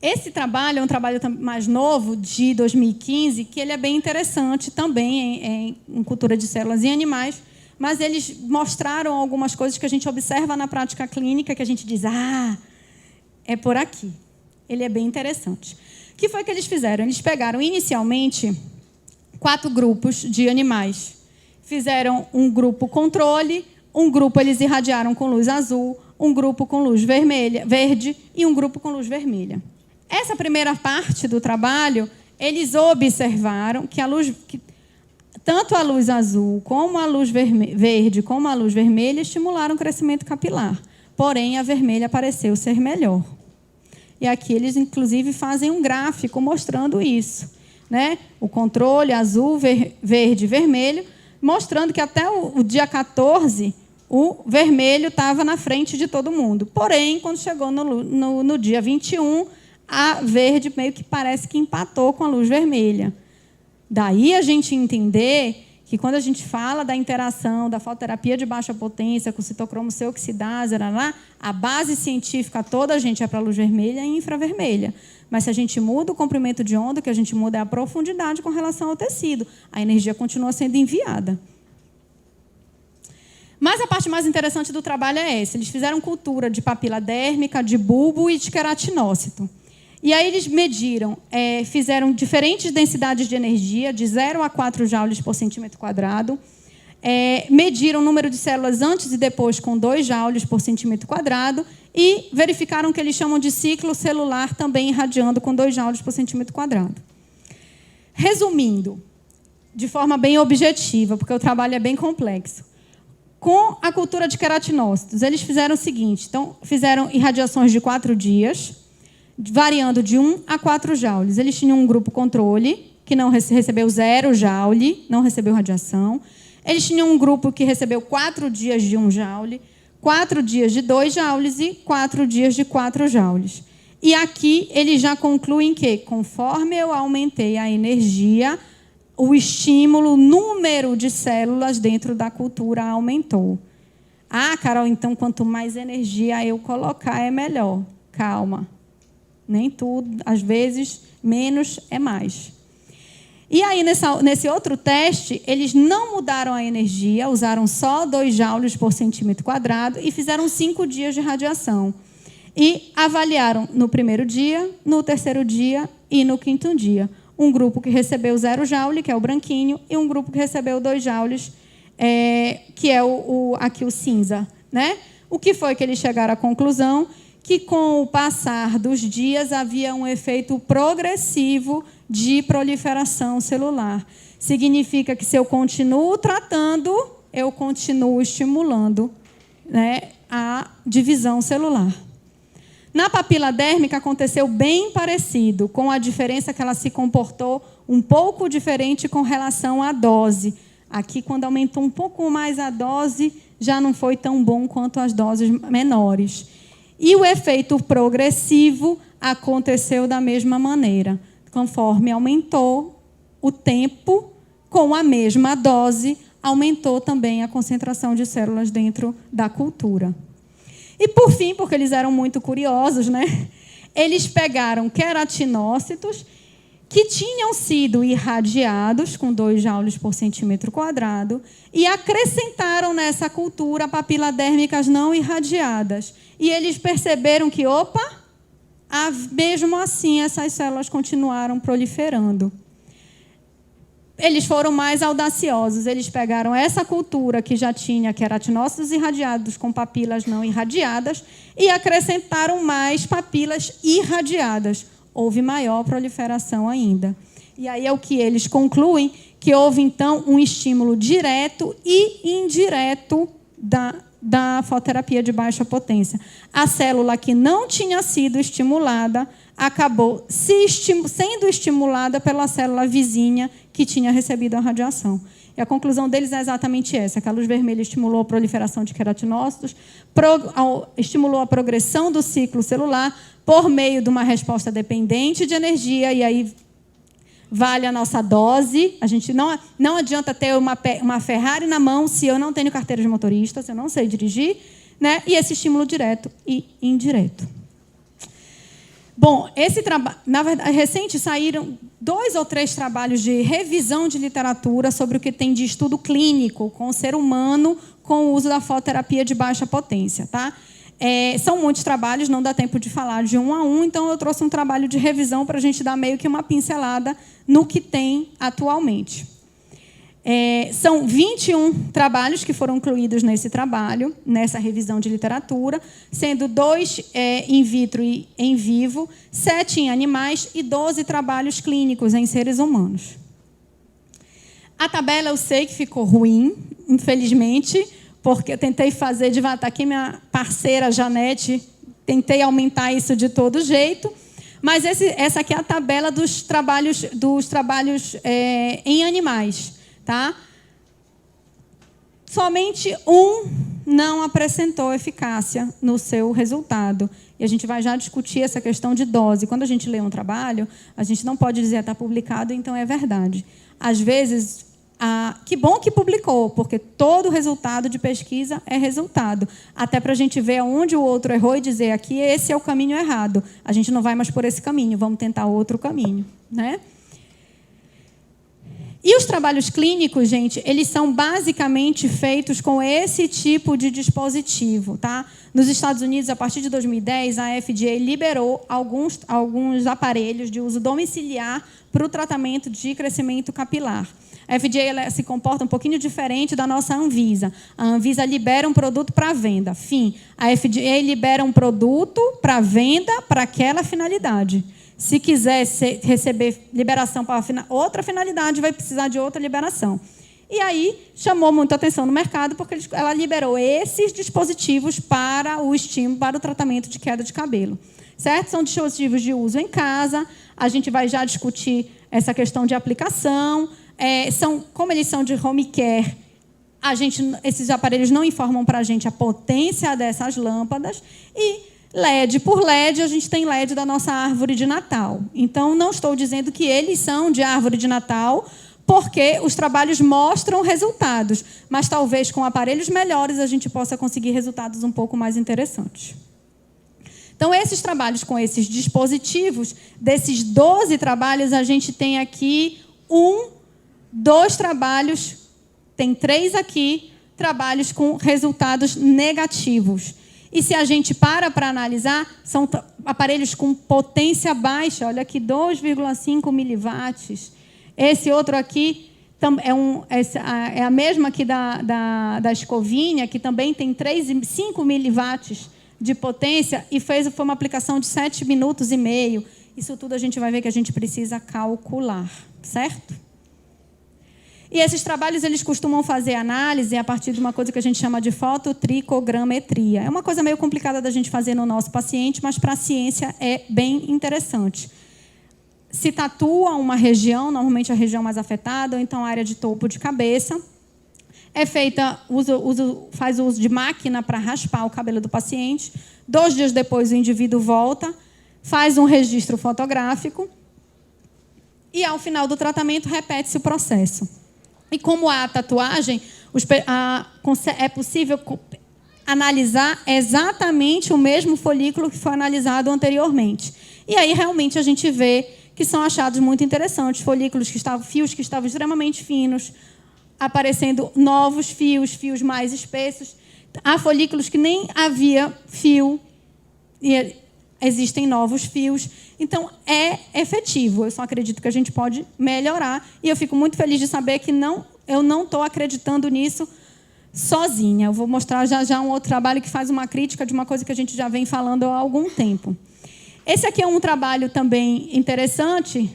Esse trabalho é um trabalho mais novo, de 2015, que ele é bem interessante também em cultura de células em animais, mas eles mostraram algumas coisas que a gente observa na prática clínica, que a gente diz, é por aqui. Ele é bem interessante. O que foi que eles fizeram? Eles pegaram, inicialmente, 4 grupos de animais. Fizeram um grupo controle, um grupo eles irradiaram com luz azul, um grupo com luz verde e um grupo com luz vermelha. Essa primeira parte do trabalho, eles observaram que tanto a luz azul, como a luz verde, como a luz vermelha, estimularam o crescimento capilar. Porém, a vermelha pareceu ser melhor. E aqui eles, inclusive, fazem um gráfico mostrando isso, né? O controle azul, verde e vermelho, mostrando que até o dia 14, o vermelho estava na frente de todo mundo. Porém, quando chegou no dia 21, a verde meio que parece que empatou com a luz vermelha. Daí a gente entender que quando a gente fala da interação da fototerapia de baixa potência com citocromo C oxidase, a base científica toda, gente, é para luz vermelha e infravermelha. Mas se a gente muda o comprimento de onda, o que a gente muda é a profundidade com relação ao tecido. A energia continua sendo enviada. Mas a parte mais interessante do trabalho é essa. Eles fizeram cultura de papila dérmica, de bulbo e de queratinócito. E aí eles mediram, fizeram diferentes densidades de energia, de 0 a 4 joules por centímetro quadrado, mediram o número de células antes e depois com 2 joules por centímetro quadrado e verificaram o que eles chamam de ciclo celular também irradiando com 2 joules por centímetro quadrado. Resumindo, de forma bem objetiva, porque o trabalho é bem complexo, com a cultura de queratinócitos, eles fizeram o seguinte, então, fizeram irradiações de 4 dias, variando de 1 a 4 joules. Eles tinham um grupo controle, que não recebeu 0 joule, não recebeu radiação. Eles tinham um grupo que recebeu 4 dias de 1 joule, 4 dias de 2 joules e 4 dias de 4 joules. E aqui eles já concluem que, conforme eu aumentei a energia, o estímulo, o número de células dentro da cultura aumentou. Ah, Carol, então quanto mais energia eu colocar é melhor. Calma. Nem tudo, às vezes, menos é mais. E aí, nesse outro teste, eles não mudaram a energia, usaram só 2 joules por centímetro quadrado e fizeram 5 dias de radiação. E avaliaram no primeiro dia, no terceiro dia e no quinto dia. Um grupo que recebeu 0 joule, que é o branquinho, e um grupo que recebeu 2 joules, que é aqui o cinza. Né? O que foi que eles chegaram à conclusão? Que, com o passar dos dias, havia um efeito progressivo de proliferação celular. Significa que, se eu continuo tratando, eu continuo estimulando, né, a divisão celular. Na papila dérmica, aconteceu bem parecido, com a diferença que ela se comportou um pouco diferente com relação à dose. Aqui, quando aumentou um pouco mais a dose, já não foi tão bom quanto as doses menores. E o efeito progressivo aconteceu da mesma maneira. Conforme aumentou o tempo, com a mesma dose, aumentou também a concentração de células dentro da cultura. E, por fim, porque eles eram muito curiosos, né? Eles pegaram queratinócitos que tinham sido irradiados com 2 joules por centímetro quadrado e acrescentaram nessa cultura papila-dérmicas não irradiadas. E eles perceberam que, mesmo assim, essas células continuaram proliferando. Eles foram mais audaciosos. Eles pegaram essa cultura que já tinha queratinócitos irradiados com papilas não irradiadas e acrescentaram mais papilas irradiadas. Houve maior proliferação ainda. E aí é o que eles concluem, que houve, então, um estímulo direto e indireto da fototerapia de baixa potência. A célula que não tinha sido estimulada acabou sendo estimulada pela célula vizinha que tinha recebido a radiação. E a conclusão deles é exatamente essa, que a luz vermelha estimulou a proliferação de queratinócitos, estimulou a progressão do ciclo celular por meio de uma resposta dependente de energia, e aí vale a nossa dose. A gente não adianta ter uma Ferrari na mão se eu não tenho carteira de motorista, se eu não sei dirigir, né? E esse estímulo direto e indireto. Bom, na verdade, recente saíram 2 ou 3 trabalhos de revisão de literatura sobre o que tem de estudo clínico com o ser humano com o uso da fototerapia de baixa potência, tá? São muitos trabalhos, não dá tempo de falar de um a um, então eu trouxe um trabalho de revisão para a gente dar meio que uma pincelada no que tem atualmente. São 21 trabalhos que foram incluídos nesse trabalho, nessa revisão de literatura, sendo 2 in vitro e em vivo, 7 em animais e 12 trabalhos clínicos em seres humanos. A tabela eu sei que ficou ruim, infelizmente, porque eu tentei fazer devagar. Aqui minha parceira Janete, tentei aumentar isso de todo jeito, mas essa aqui é a tabela dos trabalhos em animais. Tá? Somente um não apresentou eficácia no seu resultado. E a gente vai já discutir essa questão de dose. Quando a gente lê um trabalho, a gente não pode dizer está publicado, então é verdade. Às vezes, Que bom que publicou, porque todo resultado de pesquisa é resultado. Até para a gente ver onde o outro errou e dizer aqui, esse é o caminho errado. A gente não vai mais por esse caminho, vamos tentar outro caminho, né? E os trabalhos clínicos, gente, eles são basicamente feitos com esse tipo de dispositivo, tá? Nos Estados Unidos, a partir de 2010, a FDA liberou alguns aparelhos de uso domiciliar para o tratamento de crescimento capilar. A FDA ela se comporta um pouquinho diferente da nossa Anvisa. A Anvisa libera um produto para venda. Fim. A FDA libera um produto para venda para aquela finalidade. Se quiser receber liberação para outra finalidade, vai precisar de outra liberação. E aí chamou muita atenção no mercado, porque ela liberou esses dispositivos para o estímulo, para o tratamento de queda de cabelo. Certo? São dispositivos de uso em casa. A gente vai já discutir essa questão de aplicação. Como eles são de home care, esses aparelhos não informam para a gente a potência dessas lâmpadas. E LED por LED, a gente tem LED da nossa árvore de Natal. Então, não estou dizendo que eles são de árvore de Natal, porque os trabalhos mostram resultados. Mas, talvez, com aparelhos melhores, a gente possa conseguir resultados um pouco mais interessantes. Então, esses trabalhos com esses dispositivos, desses 12 trabalhos, a gente tem aqui 2 trabalhos, tem 3 aqui, trabalhos com resultados negativos. E se a gente para analisar, são aparelhos com potência baixa, olha aqui, 2,5 miliwatts. Esse outro aqui é a mesma aqui da escovinha, que também tem 5 miliwatts de potência, e foi uma aplicação de 7 minutos e meio. Isso tudo a gente vai ver que a gente precisa calcular, certo? E esses trabalhos eles costumam fazer análise a partir de uma coisa que a gente chama de fototricogrametria. É uma coisa meio complicada da gente fazer no nosso paciente, mas para a ciência é bem interessante. Se tatua uma região, normalmente a região mais afetada, ou então a área de topo de cabeça. É feita, faz uso de máquina para raspar o cabelo do paciente. 2 dias depois, o indivíduo volta, faz um registro fotográfico e, ao final do tratamento, repete-se o processo. E como há a tatuagem, é possível analisar exatamente o mesmo folículo que foi analisado anteriormente. E aí, realmente, a gente vê que são achados muito interessantes. Fios que estavam extremamente finos, aparecendo novos fios mais espessos. Há folículos que nem havia fio, e existem novos fios. Então, é efetivo. Eu só acredito que a gente pode melhorar. E eu fico muito feliz de saber que eu não estou acreditando nisso sozinha. Eu vou mostrar já um outro trabalho que faz uma crítica de uma coisa que a gente já vem falando há algum tempo. Esse aqui é um trabalho também interessante,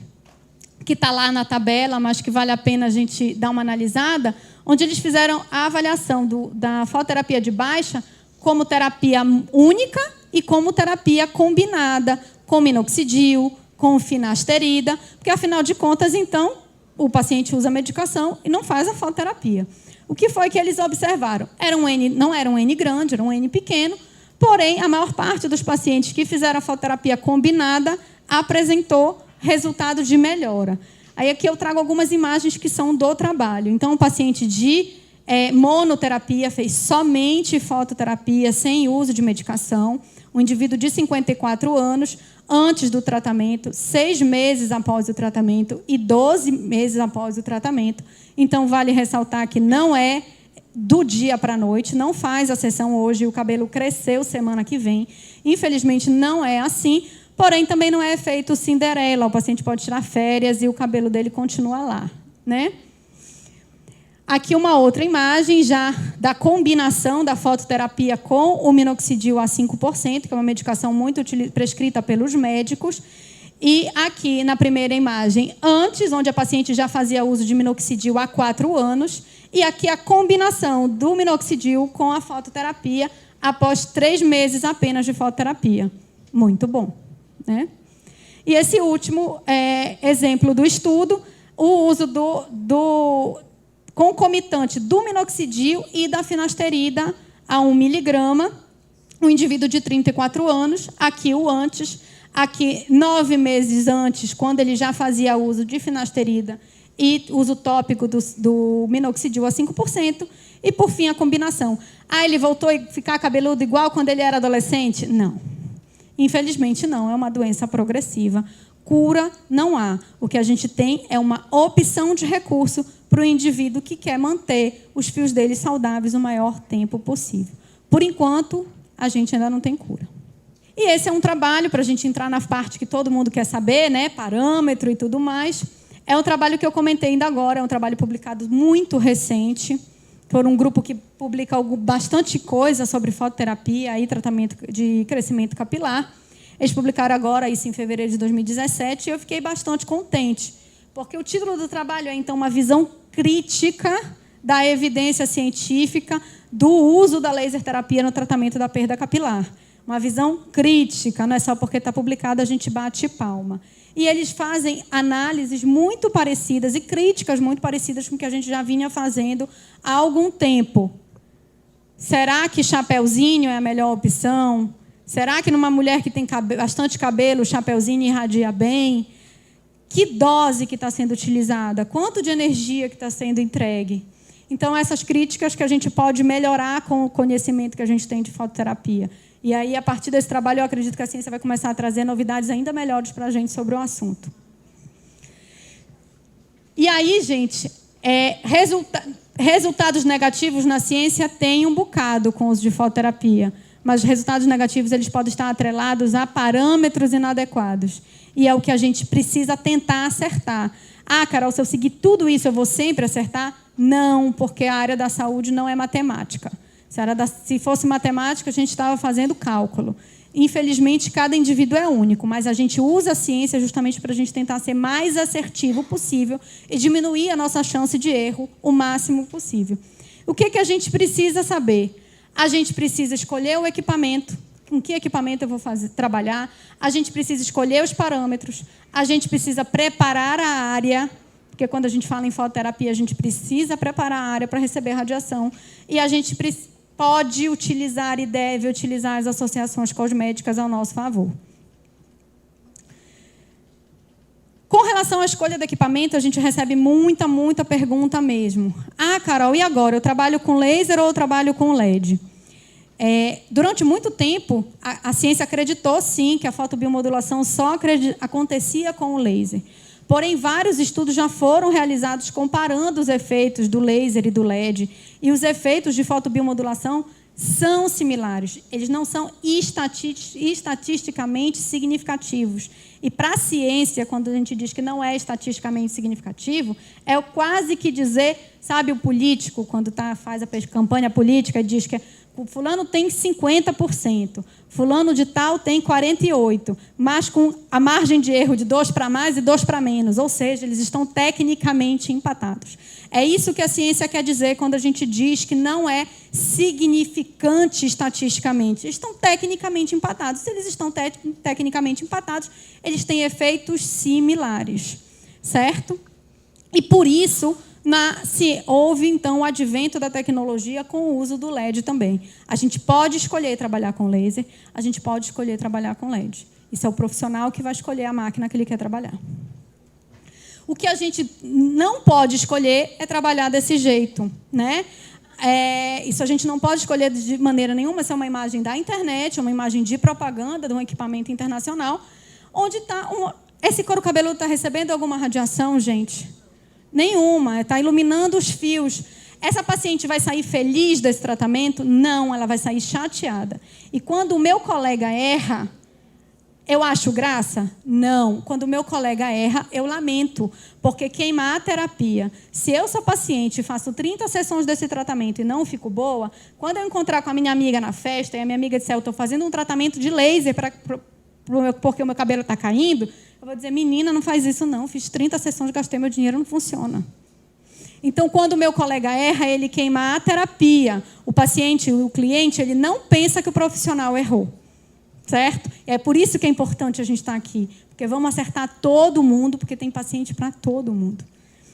que está lá na tabela, mas que vale a pena a gente dar uma analisada, onde eles fizeram a avaliação da fototerapia de baixa como terapia única e como terapia combinada, com minoxidil, com finasterida, porque, afinal de contas, então, o paciente usa a medicação e não faz a fototerapia. O que foi que eles observaram? Não era um N grande, era um N pequeno, porém, a maior parte dos pacientes que fizeram a fototerapia combinada apresentou resultados de melhora. Aí aqui eu trago algumas imagens que são do trabalho. Então, o paciente de monoterapia fez somente fototerapia, sem uso de medicação. Um indivíduo de 54 anos, antes do tratamento, 6 meses após o tratamento e 12 meses após o tratamento. Então, vale ressaltar que não é do dia para a noite, não faz a sessão hoje, o cabelo cresceu semana que vem. Infelizmente, não é assim, porém, também não é efeito Cinderela. O paciente pode tirar férias e o cabelo dele continua lá, né? Aqui uma outra imagem já da combinação da fototerapia com o minoxidil a 5%, que é uma medicação muito prescrita pelos médicos. E aqui, na primeira imagem, antes, onde a paciente já fazia uso de minoxidil há 4 anos. E aqui a combinação do minoxidil com a fototerapia após 3 meses apenas de fototerapia. Muito bom, né? E esse último exemplo do estudo, o uso do concomitante do minoxidil e da finasterida a 1 miligrama, um indivíduo de 34 anos, aqui o antes, aqui 9 meses antes, quando ele já fazia uso de finasterida e uso tópico do minoxidil a 5%, e, por fim, a combinação. Ele voltou a ficar cabeludo igual quando ele era adolescente? Não. Infelizmente, não. É uma doença progressiva. Cura não há. O que a gente tem é uma opção de recurso para o indivíduo que quer manter os fios dele saudáveis o maior tempo possível. Por enquanto, a gente ainda não tem cura. E esse é um trabalho, para a gente entrar na parte que todo mundo quer saber, né? Parâmetro e tudo mais. É um trabalho que eu comentei ainda agora, é um trabalho publicado muito recente, por um grupo que publica bastante coisa sobre fototerapia e tratamento de crescimento capilar. Eles publicaram agora isso em fevereiro de 2017 e eu fiquei bastante contente, porque o título do trabalho é, então, uma visão crítica da evidência científica do uso da laser terapia no tratamento da perda capilar. Uma visão crítica, não é só porque está publicado a gente bate palma. E eles fazem análises muito parecidas e críticas muito parecidas com o que a gente já vinha fazendo há algum tempo. Será que chapeuzinho é a melhor opção? Será que numa mulher que tem bastante cabelo, o chapeuzinho irradia bem? Que dose que está sendo utilizada? Quanto de energia que está sendo entregue? Então, essas críticas que a gente pode melhorar com o conhecimento que a gente tem de fototerapia. E aí, a partir desse trabalho, eu acredito que a ciência vai começar a trazer novidades ainda melhores para a gente sobre o assunto. E aí, gente, resultados negativos na ciência tem um bocado com o uso de fototerapia, mas os resultados negativos eles podem estar atrelados a parâmetros inadequados. E é o que a gente precisa tentar acertar. Carol, se eu seguir tudo isso, eu vou sempre acertar? Não, porque a área da saúde não é matemática. Se fosse matemática, a gente estava fazendo cálculo. Infelizmente, cada indivíduo é único, mas a gente usa a ciência justamente para a gente tentar ser mais assertivo possível e diminuir a nossa chance de erro o máximo possível. O que a gente precisa saber? A gente precisa escolher o equipamento, com que equipamento eu vou trabalhar, a gente precisa escolher os parâmetros, a gente precisa preparar a área, porque quando a gente fala em fototerapia, a gente precisa preparar a área para receber radiação, e a gente pode utilizar e deve utilizar as associações cosméticas ao nosso favor. Com relação à escolha do equipamento, a gente recebe muita pergunta mesmo. Carol, e agora? Eu trabalho com laser ou eu trabalho com LED? Durante muito tempo, a ciência acreditou, sim, que a fotobiomodulação só acontecia com o laser. Porém, vários estudos já foram realizados comparando os efeitos do laser e do LED. E os efeitos de fotobiomodulação são similares. Eles não são estatisticamente significativos. E, para a ciência, quando a gente diz que não é estatisticamente significativo, é quase que dizer, sabe, o político, quando faz a campanha política, e diz que o fulano tem 50%, fulano de tal tem 48%, mas com a margem de erro de 2 para mais e 2 para menos, ou seja, eles estão tecnicamente empatados. É isso que a ciência quer dizer quando a gente diz que não é significante estatisticamente. Eles estão tecnicamente empatados. Se eles estão tecnicamente empatados, eles têm efeitos similares, certo? E, por isso, houve, então, o advento da tecnologia com o uso do LED também. A gente pode escolher trabalhar com laser, a gente pode escolher trabalhar com LED. Isso é o profissional que vai escolher a máquina que ele quer trabalhar. O que a gente não pode escolher é trabalhar desse jeito, né? Isso a gente não pode escolher de maneira nenhuma. Se é uma imagem da internet, uma imagem de propaganda de um equipamento internacional, onde está esse couro cabeludo está recebendo alguma radiação, gente? Nenhuma. Está iluminando os fios. Essa paciente vai sair feliz desse tratamento? Não, ela vai sair chateada. E quando o meu colega erra, eu acho graça? Não. Quando o meu colega erra, eu lamento, porque queimar a terapia. Se eu sou paciente e faço 30 sessões desse tratamento e não fico boa, quando eu encontrar com a minha amiga na festa e a minha amiga disser, eu estou fazendo um tratamento de laser porque o meu cabelo está caindo, eu vou dizer, menina, não faz isso não, fiz 30 sessões, gastei meu dinheiro, não funciona. Então, quando o meu colega erra, ele queima a terapia. O paciente, o cliente, ele não pensa que o profissional errou. Certo? É por isso que é importante a gente estar aqui, porque vamos acertar todo mundo, porque tem paciente para todo mundo.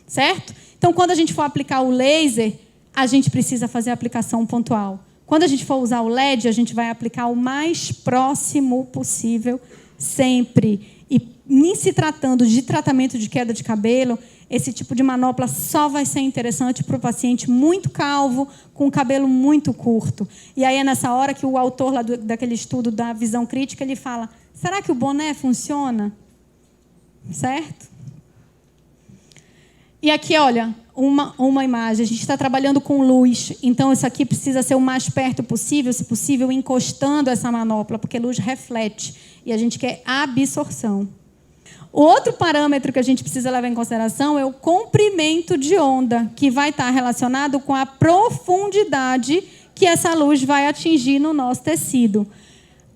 Certo? Então, quando a gente for aplicar o laser, a gente precisa fazer a aplicação pontual. Quando a gente for usar o LED, a gente vai aplicar o mais próximo possível, sempre. E, em se tratando de tratamento de queda de cabelo, esse tipo de manopla só vai ser interessante para o paciente muito calvo, com cabelo muito curto. E aí é nessa hora que o autor lá daquele estudo da visão crítica, ele fala, será que o boné funciona? Certo? E aqui, olha, uma imagem. A gente está trabalhando com luz, então isso aqui precisa ser o mais perto possível, se possível, encostando essa manopla, porque luz reflete e a gente quer absorção. O outro parâmetro que a gente precisa levar em consideração é o comprimento de onda, que vai estar relacionado com a profundidade que essa luz vai atingir no nosso tecido.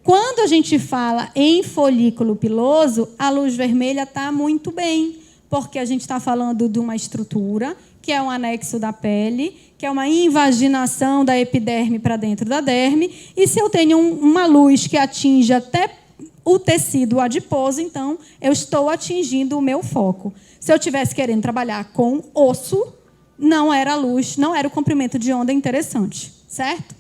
Quando a gente fala em folículo piloso, a luz vermelha está muito bem, porque a gente está falando de uma estrutura, que é um anexo da pele, que é uma invaginação da epiderme para dentro da derme, e se eu tenho uma luz que atinge até o tecido adiposo, então eu estou atingindo o meu foco. Se eu estivesse querendo trabalhar com osso, não era a luz, não era o comprimento de onda interessante, certo?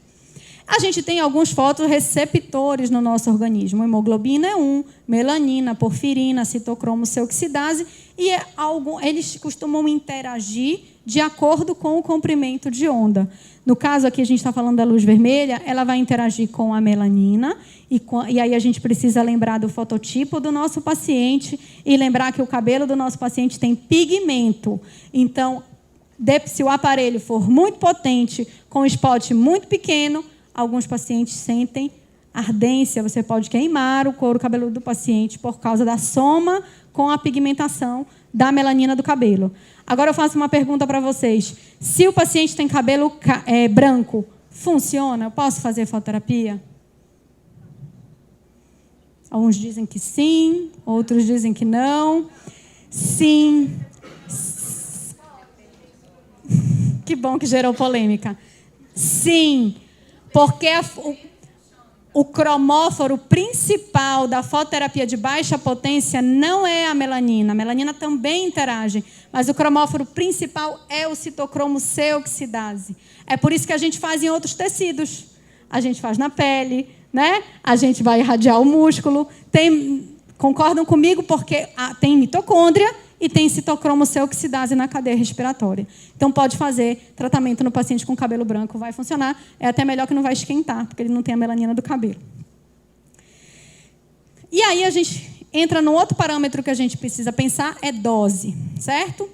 A gente tem alguns fotorreceptores no nosso organismo. Hemoglobina é um, melanina, porfirina, citocromo, oxidase, e eles costumam interagir de acordo com o comprimento de onda. No caso aqui, a gente está falando da luz vermelha, ela vai interagir com a melanina, e aí a gente precisa lembrar do fototipo do nosso paciente e lembrar que o cabelo do nosso paciente tem pigmento. Então, se o aparelho for muito potente, com um spot muito pequeno, alguns pacientes sentem ardência, você pode queimar o couro cabeludo do paciente por causa da soma com a pigmentação da melanina do cabelo. Agora eu faço uma pergunta para vocês. Se o paciente tem cabelo branco, funciona? Eu posso fazer fototerapia? Alguns dizem que sim, outros dizem que não. Sim. Que bom que gerou polêmica. Sim, porque o cromóforo principal da fototerapia de baixa potência não é a melanina. A melanina também interage, mas o cromóforo principal é o citocromo C oxidase. É por isso que a gente faz em outros tecidos. A gente faz na pele, né? A gente vai irradiar o músculo. Concordam comigo? Porque tem mitocôndria e tem citocromo C oxidase na cadeia respiratória. Então, pode fazer tratamento no paciente com cabelo branco, vai funcionar. É até melhor que não vai esquentar, porque ele não tem a melanina do cabelo. E aí, a gente entra no outro parâmetro que a gente precisa pensar, é dose, certo?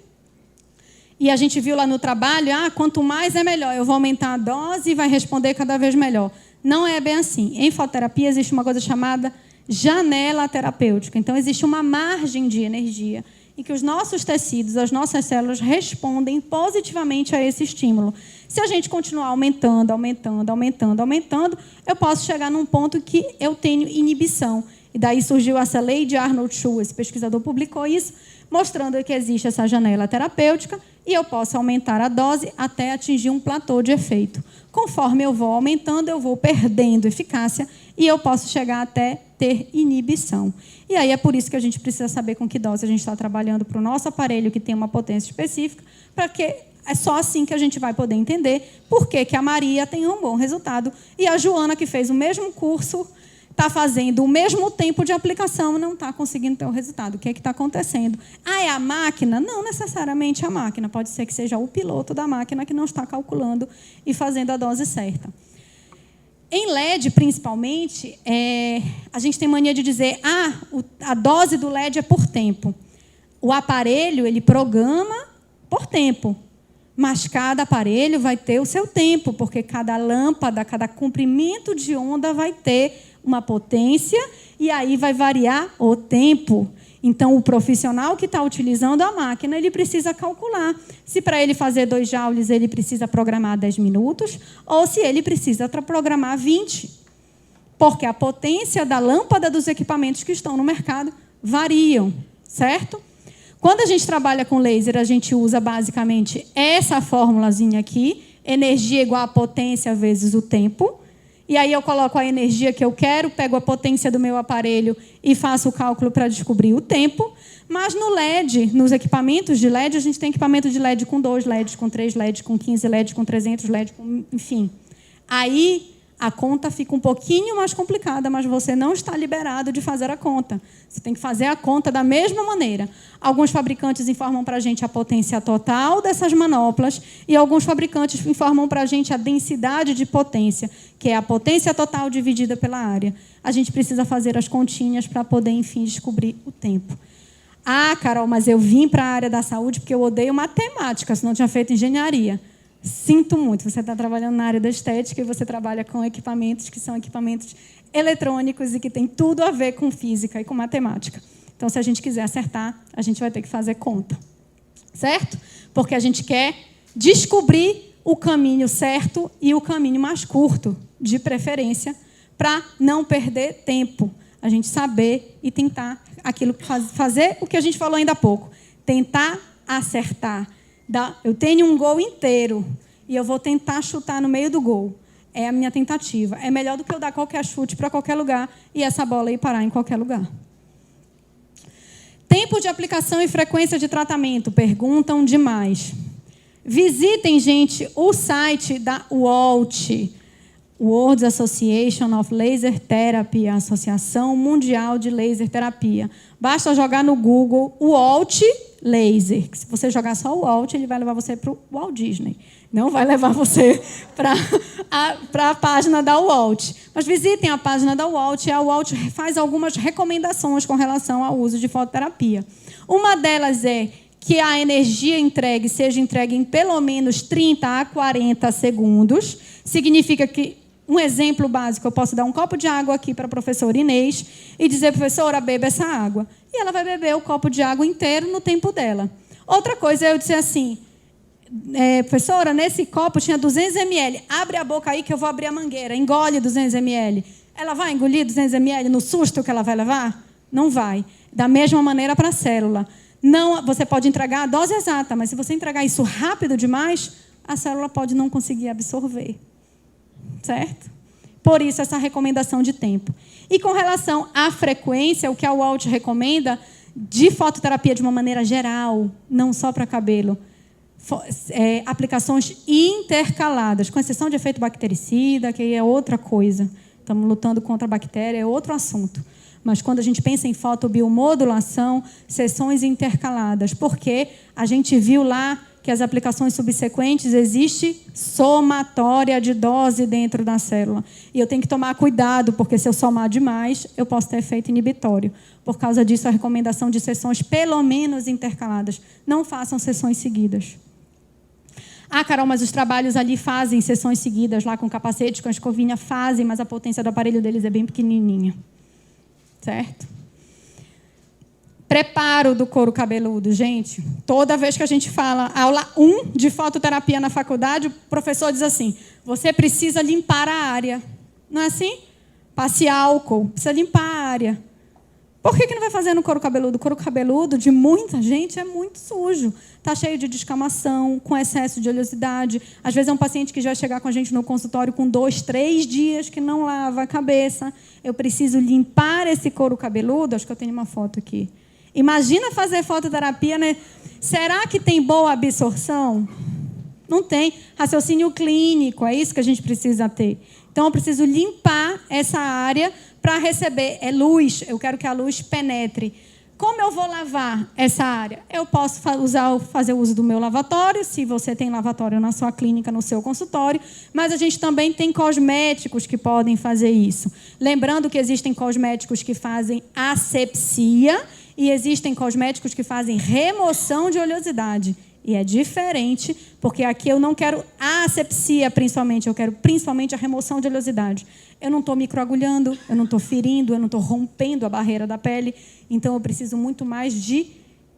E a gente viu lá no trabalho, quanto mais é melhor. Eu vou aumentar a dose e vai responder cada vez melhor. Não é bem assim. Em fototerapia, existe uma coisa chamada janela terapêutica. Então, existe uma margem de energia em que os nossos tecidos, as nossas células respondem positivamente a esse estímulo. Se a gente continuar aumentando, eu posso chegar num ponto que eu tenho inibição. E daí surgiu essa lei de Arnold Chu, esse pesquisador publicou isso, mostrando que existe essa janela terapêutica e eu posso aumentar a dose até atingir um platô de efeito. Conforme eu vou aumentando, eu vou perdendo eficácia e eu posso chegar até ter inibição. E aí é por isso que a gente precisa saber com que dose a gente está trabalhando para o nosso aparelho que tem uma potência específica, para que é só assim que a gente vai poder entender por que a Maria tem um bom resultado e a Joana, que fez o mesmo curso, está fazendo o mesmo tempo de aplicação e não está conseguindo ter o resultado. O que é que está acontecendo? É a máquina? Não necessariamente a máquina. Pode ser que seja o piloto da máquina que não está calculando e fazendo a dose certa. Em LED, principalmente, a gente tem mania de dizer a dose do LED é por tempo. O aparelho ele programa por tempo, mas cada aparelho vai ter o seu tempo, porque cada lâmpada, cada comprimento de onda vai ter uma potência e aí vai variar o tempo. Então, o profissional que está utilizando a máquina, ele precisa calcular se para ele fazer 2 joules ele precisa programar 10 minutos ou se ele precisa programar 20. Porque a potência da lâmpada dos equipamentos que estão no mercado variam, certo? Quando a gente trabalha com laser, a gente usa basicamente essa formulazinha aqui, energia igual a potência vezes o tempo. E aí eu coloco a energia que eu quero, pego a potência do meu aparelho e faço o cálculo para descobrir o tempo. Mas no LED, nos equipamentos de LED, a gente tem equipamento de LED com 2 LEDs, com 3 LEDs, com 15 LEDs, com 300 LEDs, enfim. Aí a conta fica um pouquinho mais complicada, mas você não está liberado de fazer a conta. Você tem que fazer a conta da mesma maneira. Alguns fabricantes informam para a gente a potência total dessas manoplas e alguns fabricantes informam para a gente a densidade de potência, que é a potência total dividida pela área. A gente precisa fazer as continhas para poder, enfim, descobrir o tempo. Ah, Carol, mas eu vim para a área da saúde porque eu odeio matemática, senão eu tinha feito engenharia. Sinto muito, você está trabalhando na área da estética e você trabalha com equipamentos que são equipamentos eletrônicos e que tem tudo a ver com física e com matemática. Então, se a gente quiser acertar, a gente vai ter que fazer conta. Certo? Porque a gente quer descobrir o caminho certo e o caminho mais curto, de preferência, para não perder tempo. A gente saber e tentar fazer o que a gente falou ainda há pouco. Tentar acertar. Eu tenho um gol inteiro e eu vou tentar chutar no meio do gol. É a minha tentativa. É melhor do que eu dar qualquer chute para qualquer lugar e essa bola ir parar em qualquer lugar. Tempo de aplicação e frequência de tratamento. Perguntam demais. Visitem, gente, o site da WALT, World Association of Laser Therapy, a Associação Mundial de Laser Terapia. Basta jogar no Google WALT Laser. Se você jogar só o Walt, ele vai levar você para o Walt Disney. Não vai levar você para a página da Walt. Mas visitem a página da Walt. A Walt faz algumas recomendações com relação ao uso de fototerapia. Uma delas é que a energia entregue seja entregue em pelo menos 30 a 40 segundos. Significa que, um exemplo básico, eu posso dar um copo de água aqui para a professora Inês e dizer, professora, beba essa água. E ela vai beber o copo de água inteiro no tempo dela. Outra coisa é eu dizer assim, professora, nesse copo tinha 200 ml, abre a boca aí que eu vou abrir a mangueira, engole 200 ml. Ela vai engolir 200 ml no susto que ela vai levar? Não vai. Da mesma maneira para a célula. Não, você pode entregar a dose exata, mas se você entregar isso rápido demais, a célula pode não conseguir absorver. Certo? Por isso, essa recomendação de tempo. E com relação à frequência, o que a Walt recomenda de fototerapia de uma maneira geral, não só para cabelo, aplicações intercaladas, com exceção de efeito bactericida, que é outra coisa. Estamos lutando contra a bactéria, é outro assunto. Mas quando a gente pensa em fotobiomodulação, sessões intercaladas, porque a gente viu lá que as aplicações subsequentes existe somatória de dose dentro da célula. E eu tenho que tomar cuidado, porque se eu somar demais, eu posso ter efeito inibitório. Por causa disso, a recomendação de sessões pelo menos intercaladas. Não façam sessões seguidas. Ah, Carol, mas os trabalhos ali fazem sessões seguidas, lá com capacete, com a escovinha, fazem, mas a potência do aparelho deles é bem pequenininha. Certo? Preparo do couro cabeludo. Gente, toda vez que a gente fala aula 1 de fototerapia na faculdade, o professor diz assim, você precisa limpar a área. Não é assim? Passe álcool, precisa limpar a área. Por que não vai fazer no couro cabeludo? O couro cabeludo de muita gente é muito sujo. Está cheio de descamação, com excesso de oleosidade. Às vezes é um paciente que já vai chegar com a gente no consultório com 2, 3 dias que não lava a cabeça. Eu preciso limpar esse couro cabeludo. Acho que eu tenho uma foto aqui. Imagina fazer fototerapia, né? Será que tem boa absorção? Não tem. Raciocínio clínico, é isso que a gente precisa ter. Então, eu preciso limpar essa área para receber luz. Eu quero que a luz penetre. Como eu vou lavar essa área? Eu posso fazer uso do meu lavatório, se você tem lavatório na sua clínica, no seu consultório, mas a gente também tem cosméticos que podem fazer isso. Lembrando que existem cosméticos que fazem asepsia e existem cosméticos que fazem remoção de oleosidade. E é diferente, porque aqui eu não quero a asepsia, principalmente, eu quero principalmente a remoção de oleosidade. Eu não estou microagulhando, eu não estou ferindo, eu não estou rompendo a barreira da pele, então eu preciso muito mais de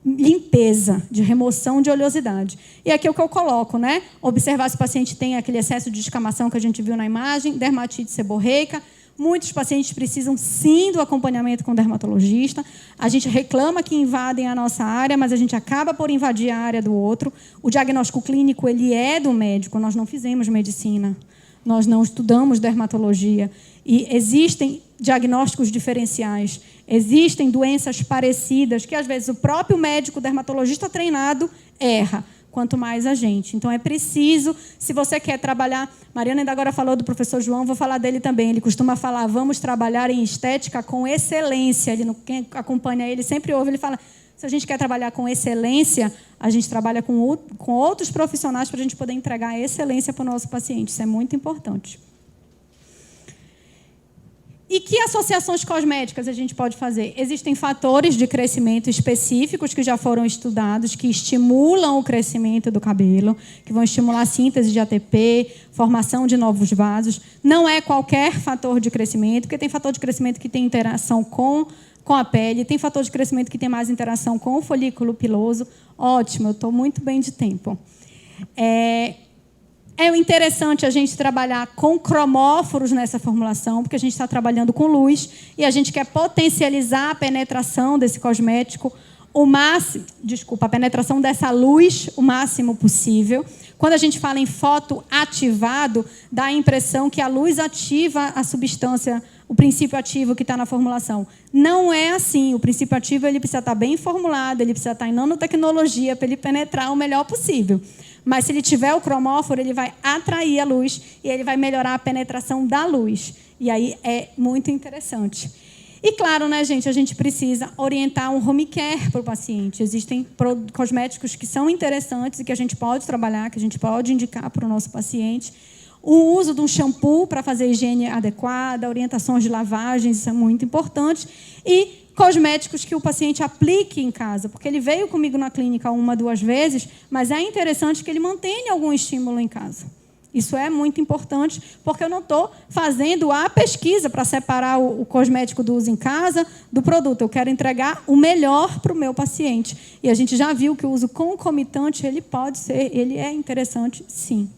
limpeza, de remoção de oleosidade. E aqui é o que eu coloco, né? Observar se o paciente tem aquele excesso de descamação que a gente viu na imagem, dermatite seborreica. Muitos pacientes precisam, sim, do acompanhamento com o dermatologista. A gente reclama que invadem a nossa área, mas a gente acaba por invadir a área do outro. O diagnóstico clínico ele é do médico. Nós não fizemos medicina. Nós não estudamos dermatologia. E existem diagnósticos diferenciais. Existem doenças parecidas que, às vezes, o próprio médico dermatologista treinado erra. quanto mais a gente. Então, é preciso, se você quer trabalhar... Mariana ainda agora falou do professor João, vou falar dele também. Ele costuma falar, vamos trabalhar em estética com excelência. Quem acompanha ele sempre ouve, ele fala, se a gente quer trabalhar com excelência, a gente trabalha com outros profissionais para a gente poder entregar a excelência para o nosso paciente. Isso é muito importante. E que associações cosméticas a gente pode fazer? Existem fatores de crescimento específicos que já foram estudados, que estimulam o crescimento do cabelo, que vão estimular a síntese de ATP, formação de novos vasos. Não é qualquer fator de crescimento, porque tem fator de crescimento que tem interação com a pele, tem fator de crescimento que tem mais interação com o folículo piloso. Ótimo, eu estou muito bem de tempo. É interessante a gente trabalhar com cromóforos nessa formulação, porque a gente está trabalhando com luz e a gente quer potencializar a penetração desse cosmético, a penetração dessa luz o máximo possível. Quando a gente fala em fotoativado, dá a impressão que a luz ativa a substância, o princípio ativo que está na formulação. Não é assim. O princípio ativo ele precisa estar bem formulado, ele precisa estar em nanotecnologia para ele penetrar o melhor possível. Mas, se ele tiver o cromóforo, ele vai atrair a luz e ele vai melhorar a penetração da luz. E aí é muito interessante. E, claro, né, gente, a gente precisa orientar um home care para o paciente. Existem cosméticos que são interessantes e que a gente pode trabalhar, que a gente pode indicar para o nosso paciente. O uso de um shampoo para fazer higiene adequada, orientações de lavagens, isso é muito importante. E cosméticos que o paciente aplique em casa, porque ele veio comigo na clínica 1, 2 vezes, mas é interessante que ele mantenha algum estímulo em casa. Isso é muito importante, porque eu não estou fazendo a pesquisa para separar o cosmético do uso em casa do produto. Eu quero entregar o melhor para o meu paciente. E a gente já viu que o uso concomitante, ele é interessante, sim.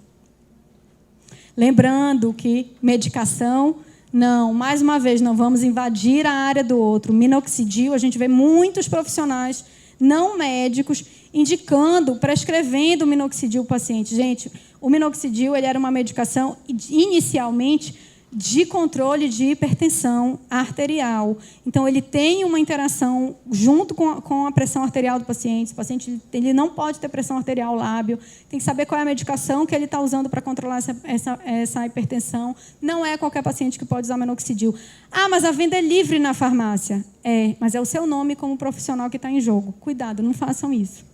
Lembrando que medicação... Não, mais uma vez, não vamos invadir a área do outro. Minoxidil, a gente vê muitos profissionais não médicos indicando, prescrevendo o minoxidil para o paciente. Gente, o minoxidil ele era uma medicação, inicialmente, de controle de hipertensão arterial. Então, ele tem uma interação junto com a pressão arterial do paciente. O paciente ele não pode ter pressão arterial lábio. Tem que saber qual é a medicação que ele está usando para controlar essa hipertensão. Não é qualquer paciente que pode usar minoxidil. Ah, mas a venda é livre na farmácia. É, mas é o seu nome como profissional que está em jogo. Cuidado, não façam isso.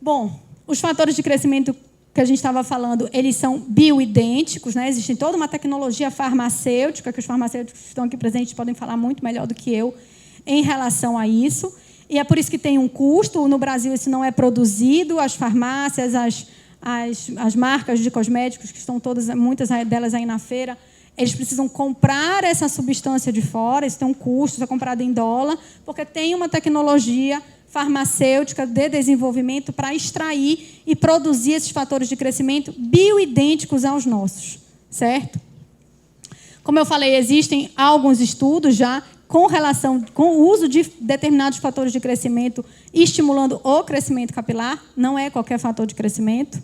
Bom, os fatores de crescimento que a gente estava falando, eles são bioidênticos, né? Existe toda uma tecnologia farmacêutica, que os farmacêuticos que estão aqui presentes podem falar muito melhor do que eu em relação a isso. E é por isso que tem um custo. No Brasil, isso não é produzido. As farmácias, as marcas de cosméticos, que estão todas, muitas delas aí na feira, eles precisam comprar essa substância de fora. Isso tem um custo, isso é comprado em dólar, porque tem uma tecnologia farmacêutica de desenvolvimento para extrair e produzir esses fatores de crescimento bioidênticos aos nossos, certo? Como eu falei, existem alguns estudos já com relação com o uso de determinados fatores de crescimento estimulando o crescimento capilar, não é qualquer fator de crescimento.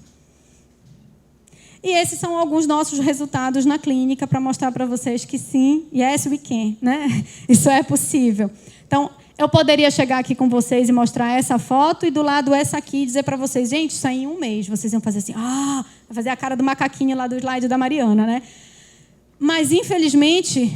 E esses são alguns nossos resultados na clínica para mostrar para vocês que sim, yes we can, né? Isso é possível. Então, eu poderia chegar aqui com vocês e mostrar essa foto e do lado essa aqui e dizer para vocês, gente, isso aí em um mês. Vocês iam fazer assim, vai fazer a cara do macaquinho lá do slide da Mariana, né? Mas, infelizmente,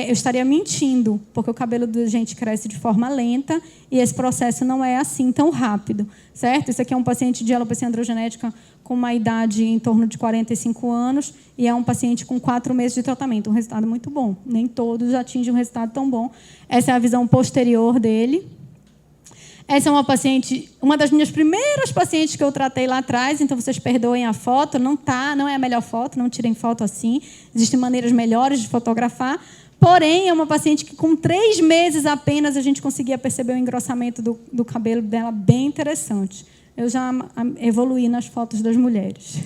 eu estaria mentindo, porque o cabelo da gente cresce de forma lenta e esse processo não é assim tão rápido, certo? Isso aqui é um paciente de alopecia androgenética com uma idade em torno de 45 anos e é um paciente com 4 meses de tratamento. Um resultado muito bom. Nem todos atingem um resultado tão bom. Essa é a visão posterior dele. Essa é uma das minhas primeiras pacientes que eu tratei lá atrás, então vocês perdoem a foto, não é a melhor foto, não tirem foto assim. Existem maneiras melhores de fotografar. Porém, é uma paciente que com 3 meses apenas a gente conseguia perceber o engrossamento do cabelo dela bem interessante. Eu já evoluí nas fotos das mulheres.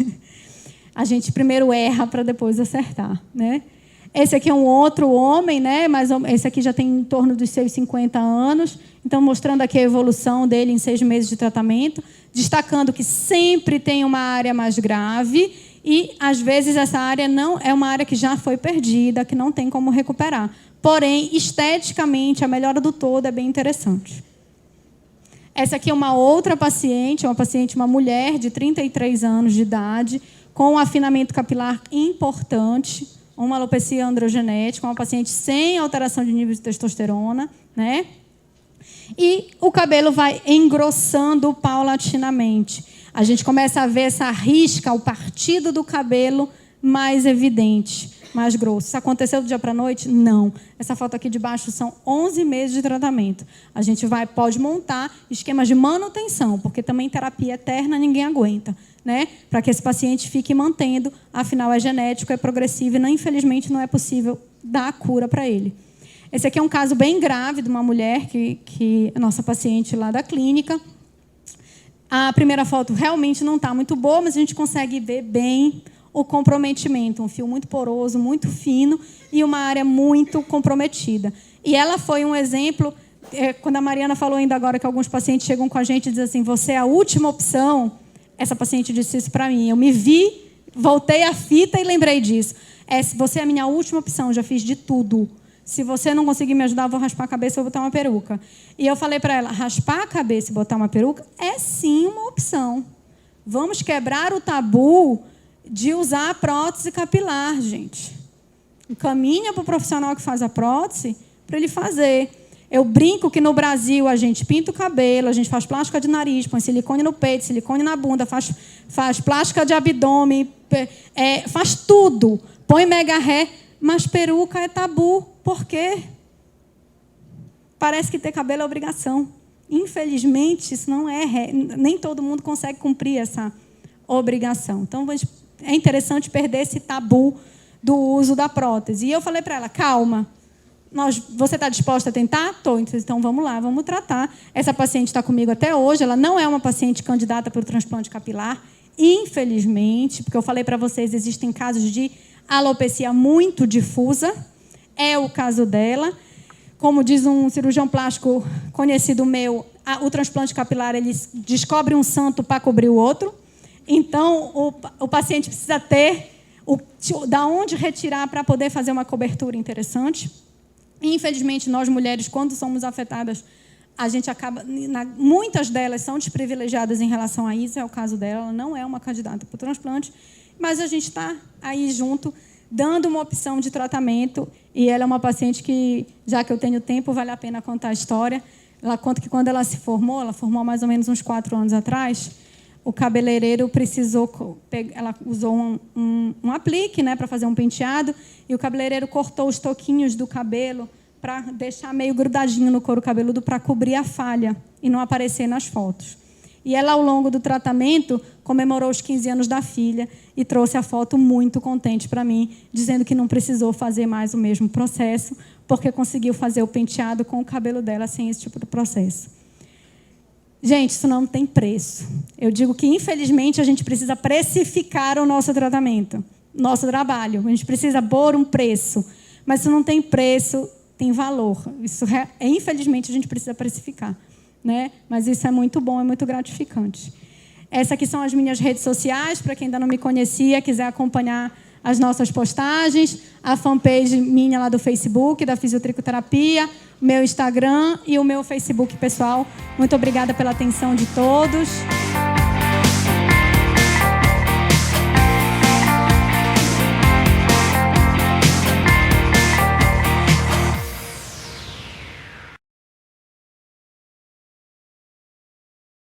A gente primeiro erra para depois acertar, né? Esse aqui é um outro homem, né? Mas esse aqui já tem em torno dos seus 50 anos. Então, mostrando aqui a evolução dele em 6 meses de tratamento, destacando que sempre tem uma área mais grave e, às vezes, essa área não é uma área que já foi perdida, que não tem como recuperar. Porém, esteticamente, a melhora do todo é bem interessante. Essa aqui é uma outra paciente, uma mulher de 33 anos de idade, com um afinamento capilar importante, uma alopecia androgenética, uma paciente sem alteração de nível de testosterona, né? E o cabelo vai engrossando paulatinamente. A gente começa a ver essa risca, o partido do cabelo mais evidente, mais grosso. Isso aconteceu do dia para a noite? Não. Essa foto aqui de baixo são 11 meses de tratamento. A gente pode montar esquemas de manutenção, porque também terapia eterna ninguém aguenta, né? Para que esse paciente fique mantendo, afinal é genético, é progressivo e, infelizmente, não é possível dar a cura para ele. Esse aqui é um caso bem grave de uma mulher que é nossa paciente lá da clínica. A primeira foto realmente não está muito boa, mas a gente consegue ver bem o comprometimento. Um fio muito poroso, muito fino e uma área muito comprometida. E ela foi um exemplo, quando a Mariana falou ainda agora que alguns pacientes chegam com a gente e dizem assim, você é a última opção. Essa paciente disse isso para mim. Eu me vi, voltei a fita e lembrei disso. Você é a minha última opção, já fiz de tudo. Se você não conseguir me ajudar, eu vou raspar a cabeça e vou botar uma peruca. E eu falei para ela, raspar a cabeça e botar uma peruca é sim uma opção. Vamos quebrar o tabu de usar a prótese capilar, gente. Caminha para o profissional que faz a prótese para ele fazer. Eu brinco que no Brasil a gente pinta o cabelo, a gente faz plástica de nariz, põe silicone no peito, silicone na bunda, faz plástica de abdômen, faz tudo. Põe mega ré, mas peruca é tabu. Por quê? Parece que ter cabelo é obrigação. Infelizmente, isso não é. Nem todo mundo consegue cumprir essa obrigação. Então, é interessante perder esse tabu do uso da prótese. E eu falei para ela, calma, você está disposta a tentar? Estou. Então, vamos lá, vamos tratar. Essa paciente está comigo até hoje. Ela não é uma paciente candidata para o transplante capilar, infelizmente, porque eu falei para vocês, existem casos de alopecia muito difusa. É o caso dela. Como diz um cirurgião plástico conhecido meu, o transplante capilar, ele descobre um santo para cobrir o outro. Então, o paciente precisa ter da onde retirar para poder fazer uma cobertura interessante. Infelizmente, nós mulheres, quando somos afetadas, a gente acaba... Muitas delas são desprivilegiadas em relação a isso. É o caso dela. Ela não é uma candidata para o transplante, mas a gente está aí junto, dando uma opção de tratamento, e ela é uma paciente que, já que eu tenho tempo, vale a pena contar a história. Ela conta que quando ela se formou, ela formou mais ou menos uns 4 anos atrás, o cabeleireiro precisou, ela usou um aplique, né, para fazer um penteado, e o cabeleireiro cortou os toquinhos do cabelo para deixar meio grudadinho no couro cabeludo para cobrir a falha e não aparecer nas fotos. E ela, ao longo do tratamento, comemorou os 15 anos da filha e trouxe a foto muito contente para mim, dizendo que não precisou fazer mais o mesmo processo, porque conseguiu fazer o penteado com o cabelo dela sem esse tipo de processo. Gente, isso não tem preço. Eu digo que, infelizmente, a gente precisa precificar o nosso tratamento, nosso trabalho. A gente precisa pôr um preço. Mas se não tem preço, tem valor. Infelizmente, a gente precisa precificar, né? Mas isso é muito bom, é muito gratificante. Essas aqui são as minhas redes sociais, para quem ainda não me conhecia, quiser acompanhar as nossas postagens, a fanpage minha lá do Facebook, da Fisiotricoterapia, meu Instagram e o meu Facebook pessoal. Muito obrigada pela atenção de todos.